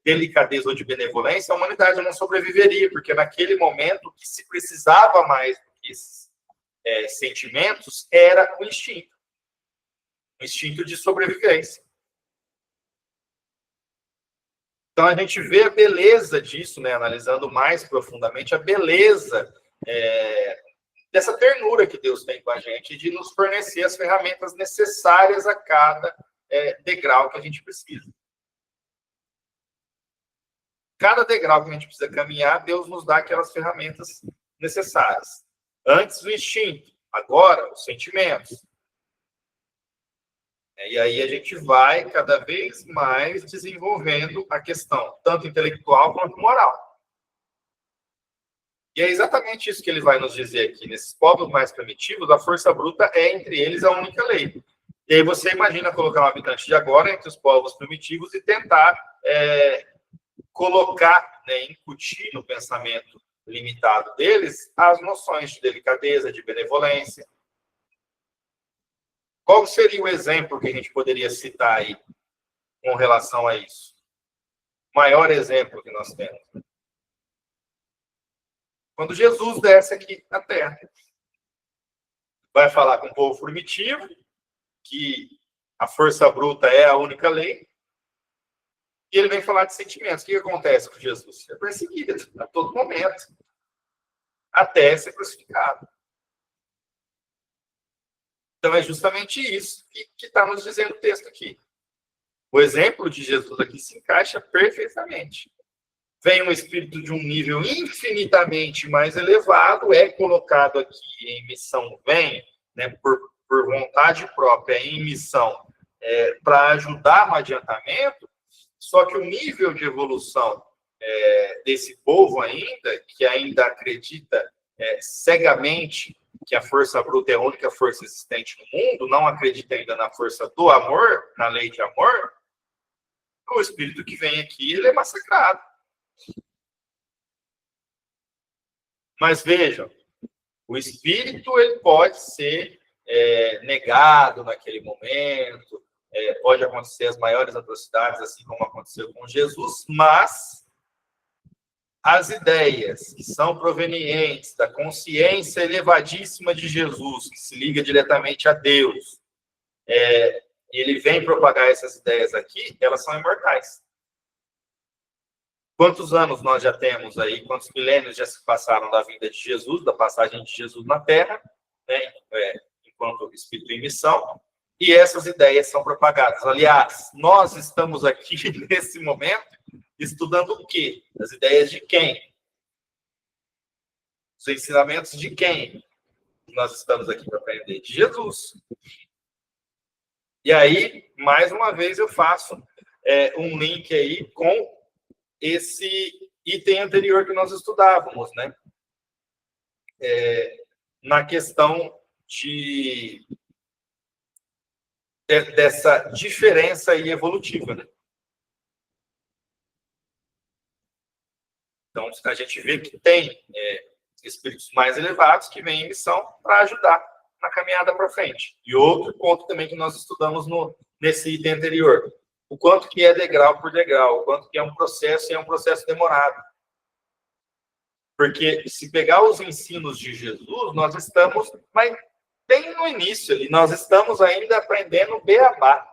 delicadeza ou de benevolência, a humanidade não sobreviveria, porque naquele momento o que se precisava mais do que esses sentimentos era o instinto de sobrevivência. Então, a gente vê a beleza disso, né, analisando mais profundamente a beleza dessa ternura que Deus tem com a gente, de nos fornecer as ferramentas necessárias a cada degrau que a gente precisa. Cada degrau que a gente precisa caminhar, Deus nos dá aquelas ferramentas necessárias. Antes o instinto, agora os sentimentos. E aí a gente vai cada vez mais desenvolvendo a questão, tanto intelectual quanto moral. E é exatamente isso que ele vai nos dizer aqui. Nesses povos mais primitivos, a força bruta é, entre eles, a única lei. E aí você imagina colocar um habitante de agora entre os povos primitivos e tentar colocar, né, incutir no pensamento limitado deles as noções de delicadeza, de benevolência. Qual seria o exemplo que a gente poderia citar aí com relação a isso? O maior exemplo que nós temos. Quando Jesus desce aqui na Terra, vai falar com o povo primitivo, que a força bruta é a única lei, e ele vem falar de sentimentos. O que acontece com Jesus? É perseguido a todo momento, até ser crucificado. Então, é justamente isso que está nos dizendo o texto aqui. O exemplo de Jesus aqui se encaixa perfeitamente. Vem um espírito de um nível infinitamente mais elevado, é colocado aqui em missão, vem, né, por vontade própria, em missão, para ajudar no adiantamento, só que o nível de evolução desse povo ainda, que ainda acredita cegamente que a força bruta é a única força existente no mundo, não acredita ainda na força do amor, na lei de amor, o espírito que vem aqui, ele é massacrado. Mas vejam, o espírito ele pode ser negado naquele momento, pode acontecer as maiores atrocidades, assim como aconteceu com Jesus, mas as ideias que são provenientes da consciência elevadíssima de Jesus, que se liga diretamente a Deus, ele vem propagar essas ideias aqui, elas são imortais. Quantos anos nós já temos aí, quantos milênios já se passaram da vinda de Jesus, da passagem de Jesus na Terra, né, enquanto Espírito em missão, e essas ideias são propagadas. Aliás, nós estamos aqui, nesse momento, estudando o quê? As ideias de quem? Os ensinamentos de quem? Nós estamos aqui para aprender de Jesus. E aí, mais uma vez, eu faço um link aí com esse item anterior que nós estudávamos, né? Na questão dessa diferença aí evolutiva, né? Então, a gente vê que tem espíritos mais elevados que vêm em missão para ajudar na caminhada para frente. E outro ponto também que nós estudamos nesse item anterior, o quanto que é degrau por degrau, o quanto que é um processo e é um processo demorado. Porque se pegar os ensinos de Jesus, nós estamos, mas bem no início ali, nós estamos ainda aprendendo beabá.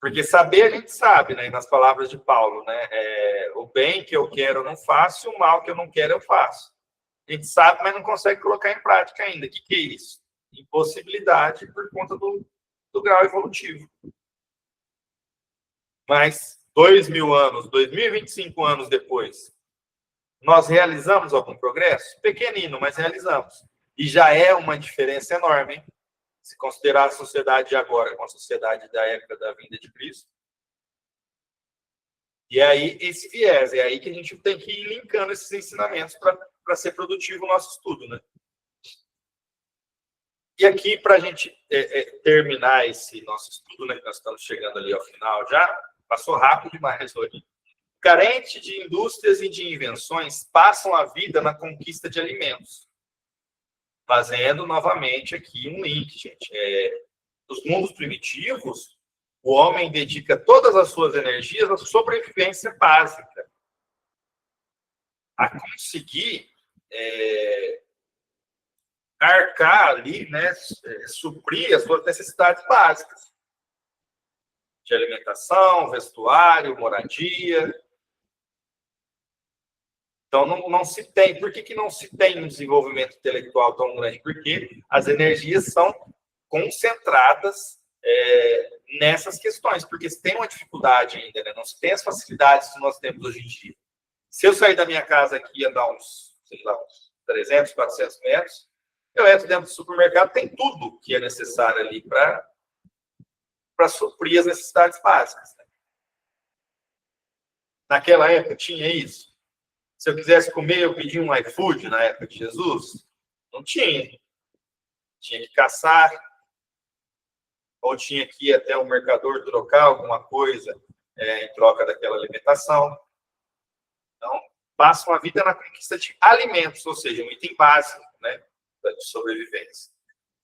Porque saber a gente sabe, né? Nas palavras de Paulo, né? O bem que eu quero eu não faço, o mal que eu não quero eu faço. A gente sabe, mas não consegue colocar em prática ainda. O que é isso? Impossibilidade por conta do grau evolutivo. Mas 2.000 anos, 2.025 anos depois, nós realizamos algum progresso? Pequenino, mas realizamos. E já é uma diferença enorme, hein? Se considerar a sociedade de agora com a sociedade da época da vinda de Cristo. E aí, esse viés, é aí que a gente tem que ir linkando esses ensinamentos para ser produtivo o nosso estudo, né? E aqui, para a gente terminar esse nosso estudo, né, que nós estamos chegando ali ao final já, passou rápido demais hoje. Carente de indústrias e de invenções, passam a vida na conquista de alimentos. Fazendo novamente aqui um link, gente. Nos mundos primitivos, o homem dedica todas as suas energias à sobrevivência básica, a conseguir arcar ali, né, suprir as suas necessidades básicas de alimentação, vestuário, moradia. Então, não se tem. Por que não se tem um desenvolvimento intelectual tão grande? Porque as energias são concentradas nessas questões, porque se tem uma dificuldade ainda, né? Não se tem as facilidades que nós temos hoje em dia. Se eu sair da minha casa aqui e andar uns 300, 400 metros, eu entro dentro do supermercado, tem tudo que é necessário ali para suprir as necessidades básicas, né? Naquela época tinha isso. Se eu quisesse comer, eu pedia um iFood na época de Jesus? Não tinha. Tinha que caçar, ou tinha que ir até o mercador trocar alguma coisa em troca daquela alimentação. Então, passam a vida na conquista de alimentos, ou seja, um item básico, né, de sobrevivência.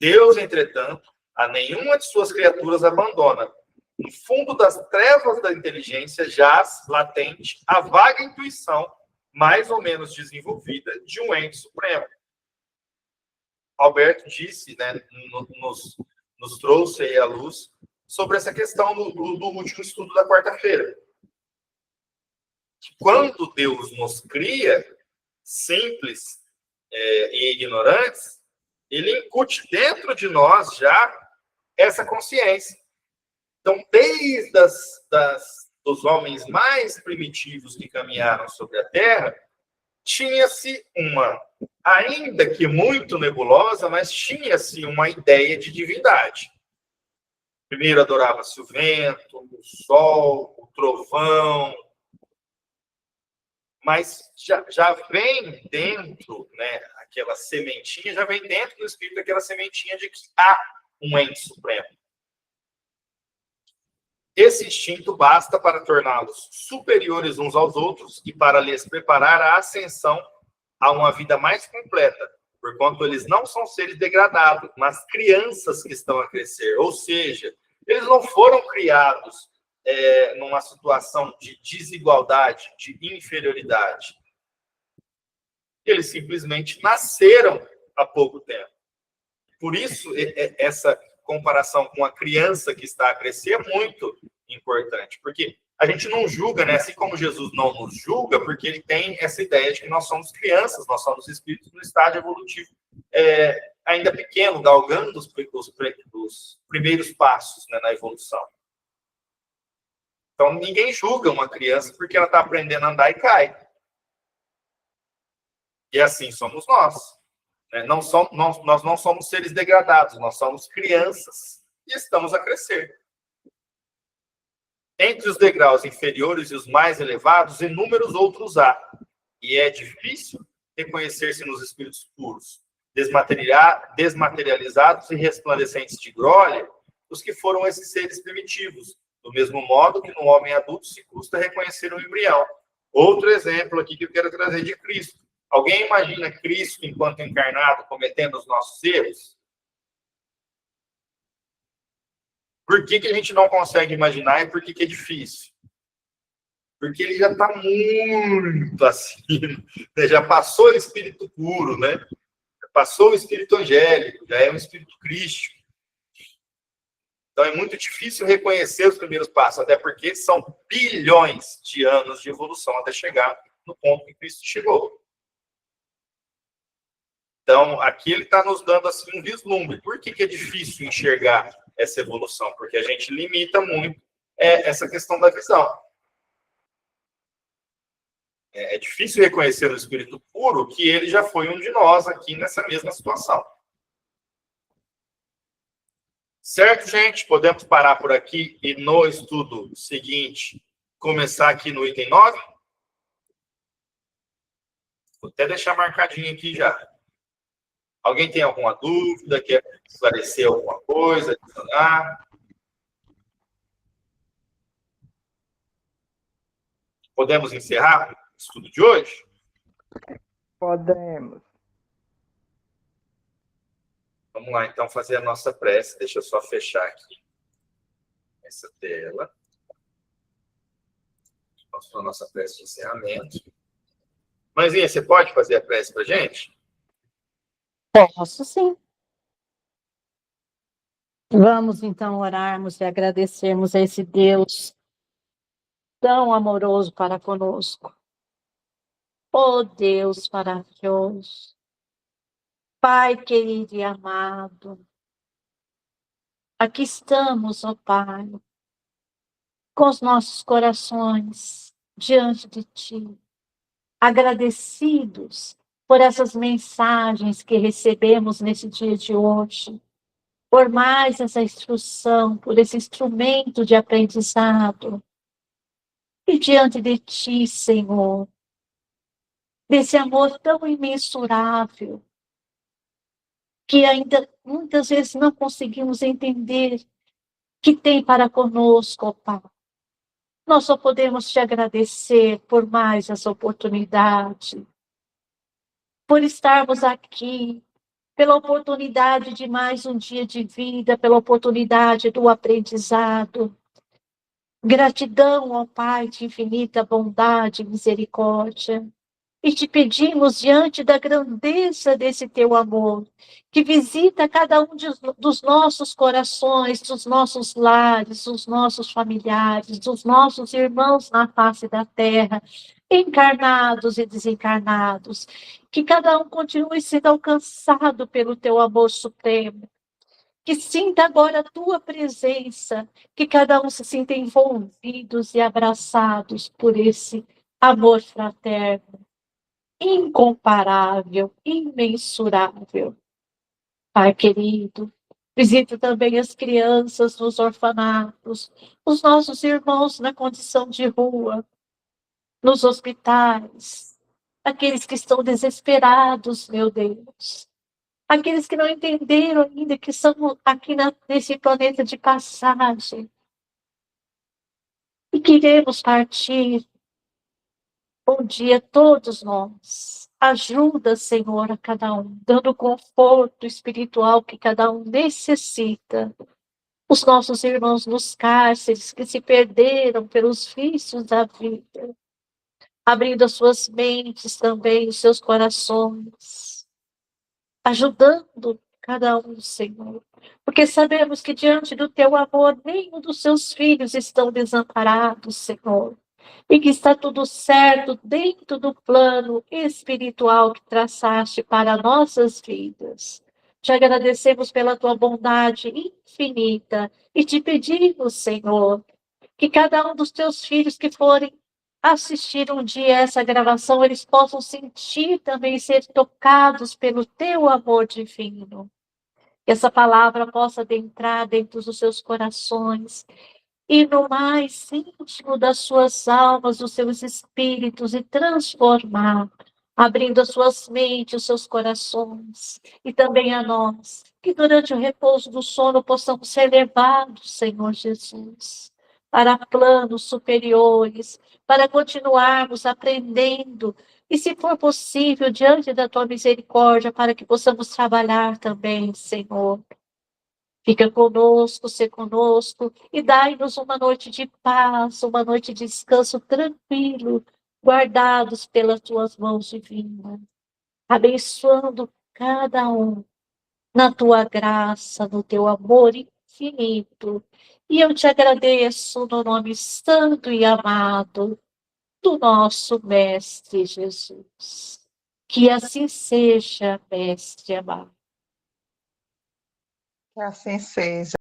Deus, entretanto, a nenhuma de suas criaturas abandona. No fundo das trevas da inteligência jaz latente a vaga intuição mais ou menos desenvolvida de um ente supremo. Alberto disse, né, nos trouxe aí à luz sobre essa questão do último estudo da quarta-feira. Quando Deus nos cria, simples e ignorantes, ele incute dentro de nós já essa consciência. Então, desde dos homens mais primitivos que caminharam sobre a Terra, tinha-se uma, ainda que muito nebulosa, mas tinha-se uma ideia de divindade. Primeiro adorava-se o vento, o sol, o trovão, mas já vem dentro, né, aquela sementinha, já vem dentro do espírito aquela sementinha de que há um ente supremo. Esse instinto basta para torná-los superiores uns aos outros e para lhes preparar a ascensão a uma vida mais completa, porquanto eles não são seres degradados, mas crianças que estão a crescer. Ou seja, eles não foram criados numa situação de desigualdade, de inferioridade. Eles simplesmente nasceram há pouco tempo. Por isso, essa comparação com a criança que está a crescer é muito importante, porque a gente não julga, né? Assim como Jesus não nos julga, porque ele tem essa ideia de que nós somos crianças, nós somos espíritos no estágio evolutivo ainda pequeno, galgando os primeiros passos, né, na evolução. Então, ninguém julga uma criança porque ela está aprendendo a andar e cai. E assim somos nós. Nós não somos seres degradados, nós somos crianças e estamos a crescer. Entre os degraus inferiores e os mais elevados, inúmeros outros há. E é difícil reconhecer-se nos espíritos puros, desmaterializados e resplandecentes de glória, os que foram esses seres primitivos, do mesmo modo que no homem adulto se custa reconhecer o embrião. Outro exemplo aqui que eu quero trazer de Cristo. Alguém imagina Cristo, enquanto encarnado, cometendo os nossos erros? Por que a gente não consegue imaginar e por que é difícil? Porque ele já está muito acima, né? Já passou o espírito puro, né? Já passou o espírito angélico, já é um espírito crístico. Então é muito difícil reconhecer os primeiros passos, até porque são bilhões de anos de evolução até chegar no ponto que Cristo chegou. Então, aqui ele está nos dando assim, um vislumbre. Por que é difícil enxergar essa evolução? Porque a gente limita muito essa questão da visão. É difícil reconhecer no espírito puro que ele já foi um de nós aqui nessa mesma situação. Certo, gente? Podemos parar por aqui e no estudo seguinte começar aqui no item 9? Vou até deixar marcadinho aqui já. Alguém tem alguma dúvida? Quer esclarecer alguma coisa? Adicionar? Podemos encerrar o estudo de hoje? Podemos. Vamos lá, então, fazer a nossa prece. Deixa eu só fechar aqui essa tela. Fazer a nossa prece de encerramento. Mãezinha, você pode fazer a prece para a gente? Posso sim. Vamos então orarmos e agradecermos a esse Deus tão amoroso para conosco. Oh Deus maravilhoso, Pai querido e amado, aqui estamos, ó Pai, com os nossos corações diante de Ti, agradecidos por essas mensagens que recebemos nesse dia de hoje, por mais essa instrução, por esse instrumento de aprendizado. E diante de Ti, Senhor, desse amor tão imensurável, que ainda muitas vezes não conseguimos entender que tem para conosco, ó Pai. Nós só podemos Te agradecer por mais essa oportunidade, por estarmos aqui, pela oportunidade de mais um dia de vida, pela oportunidade do aprendizado. Gratidão, ó Pai, de infinita bondade e misericórdia. E te pedimos, diante da grandeza desse teu amor, que visita cada um dos nossos corações, dos nossos lares, dos nossos familiares, dos nossos irmãos na face da terra, encarnados e desencarnados, que cada um continue sendo alcançado pelo teu amor supremo, que sinta agora a tua presença, que cada um se sinta envolvidos e abraçados por esse amor fraterno, incomparável, imensurável. Pai querido, visita também as crianças nos orfanatos, os nossos irmãos na condição de rua, nos hospitais, aqueles que estão desesperados, meu Deus, aqueles que não entenderam ainda que estamos aqui nesse planeta de passagem. e queremos partir. Bom dia a todos nós. Ajuda, Senhor, a cada um, dando o conforto espiritual que cada um necessita. Os nossos irmãos nos cárceres que se perderam pelos vícios da vida, abrindo as suas mentes também, os seus corações, ajudando cada um, Senhor. Porque sabemos que diante do teu amor, nenhum dos seus filhos estão desamparados, Senhor. E que está tudo certo dentro do plano espiritual que traçaste para nossas vidas. Te agradecemos pela tua bondade infinita e te pedimos, Senhor, que cada um dos teus filhos que forem assistir um dia essa gravação, eles possam sentir também ser tocados pelo teu amor divino. Que essa palavra possa adentrar dentro dos seus corações e no mais íntimo das suas almas, dos seus espíritos e transformar, abrindo as suas mentes, os seus corações e também a nós, que durante o repouso do sono possamos ser levados, Senhor Jesus, para planos superiores, para continuarmos aprendendo e, se for possível, diante da tua misericórdia, para que possamos trabalhar também, Senhor. Fica conosco, se conosco, e dai-nos uma noite de paz, uma noite de descanso tranquilo, guardados pelas tuas mãos divinas, abençoando cada um na tua graça, no teu amor infinito. E eu te agradeço no nome santo e amado do nosso Mestre Jesus. Que assim seja, Mestre amado. Que assim seja.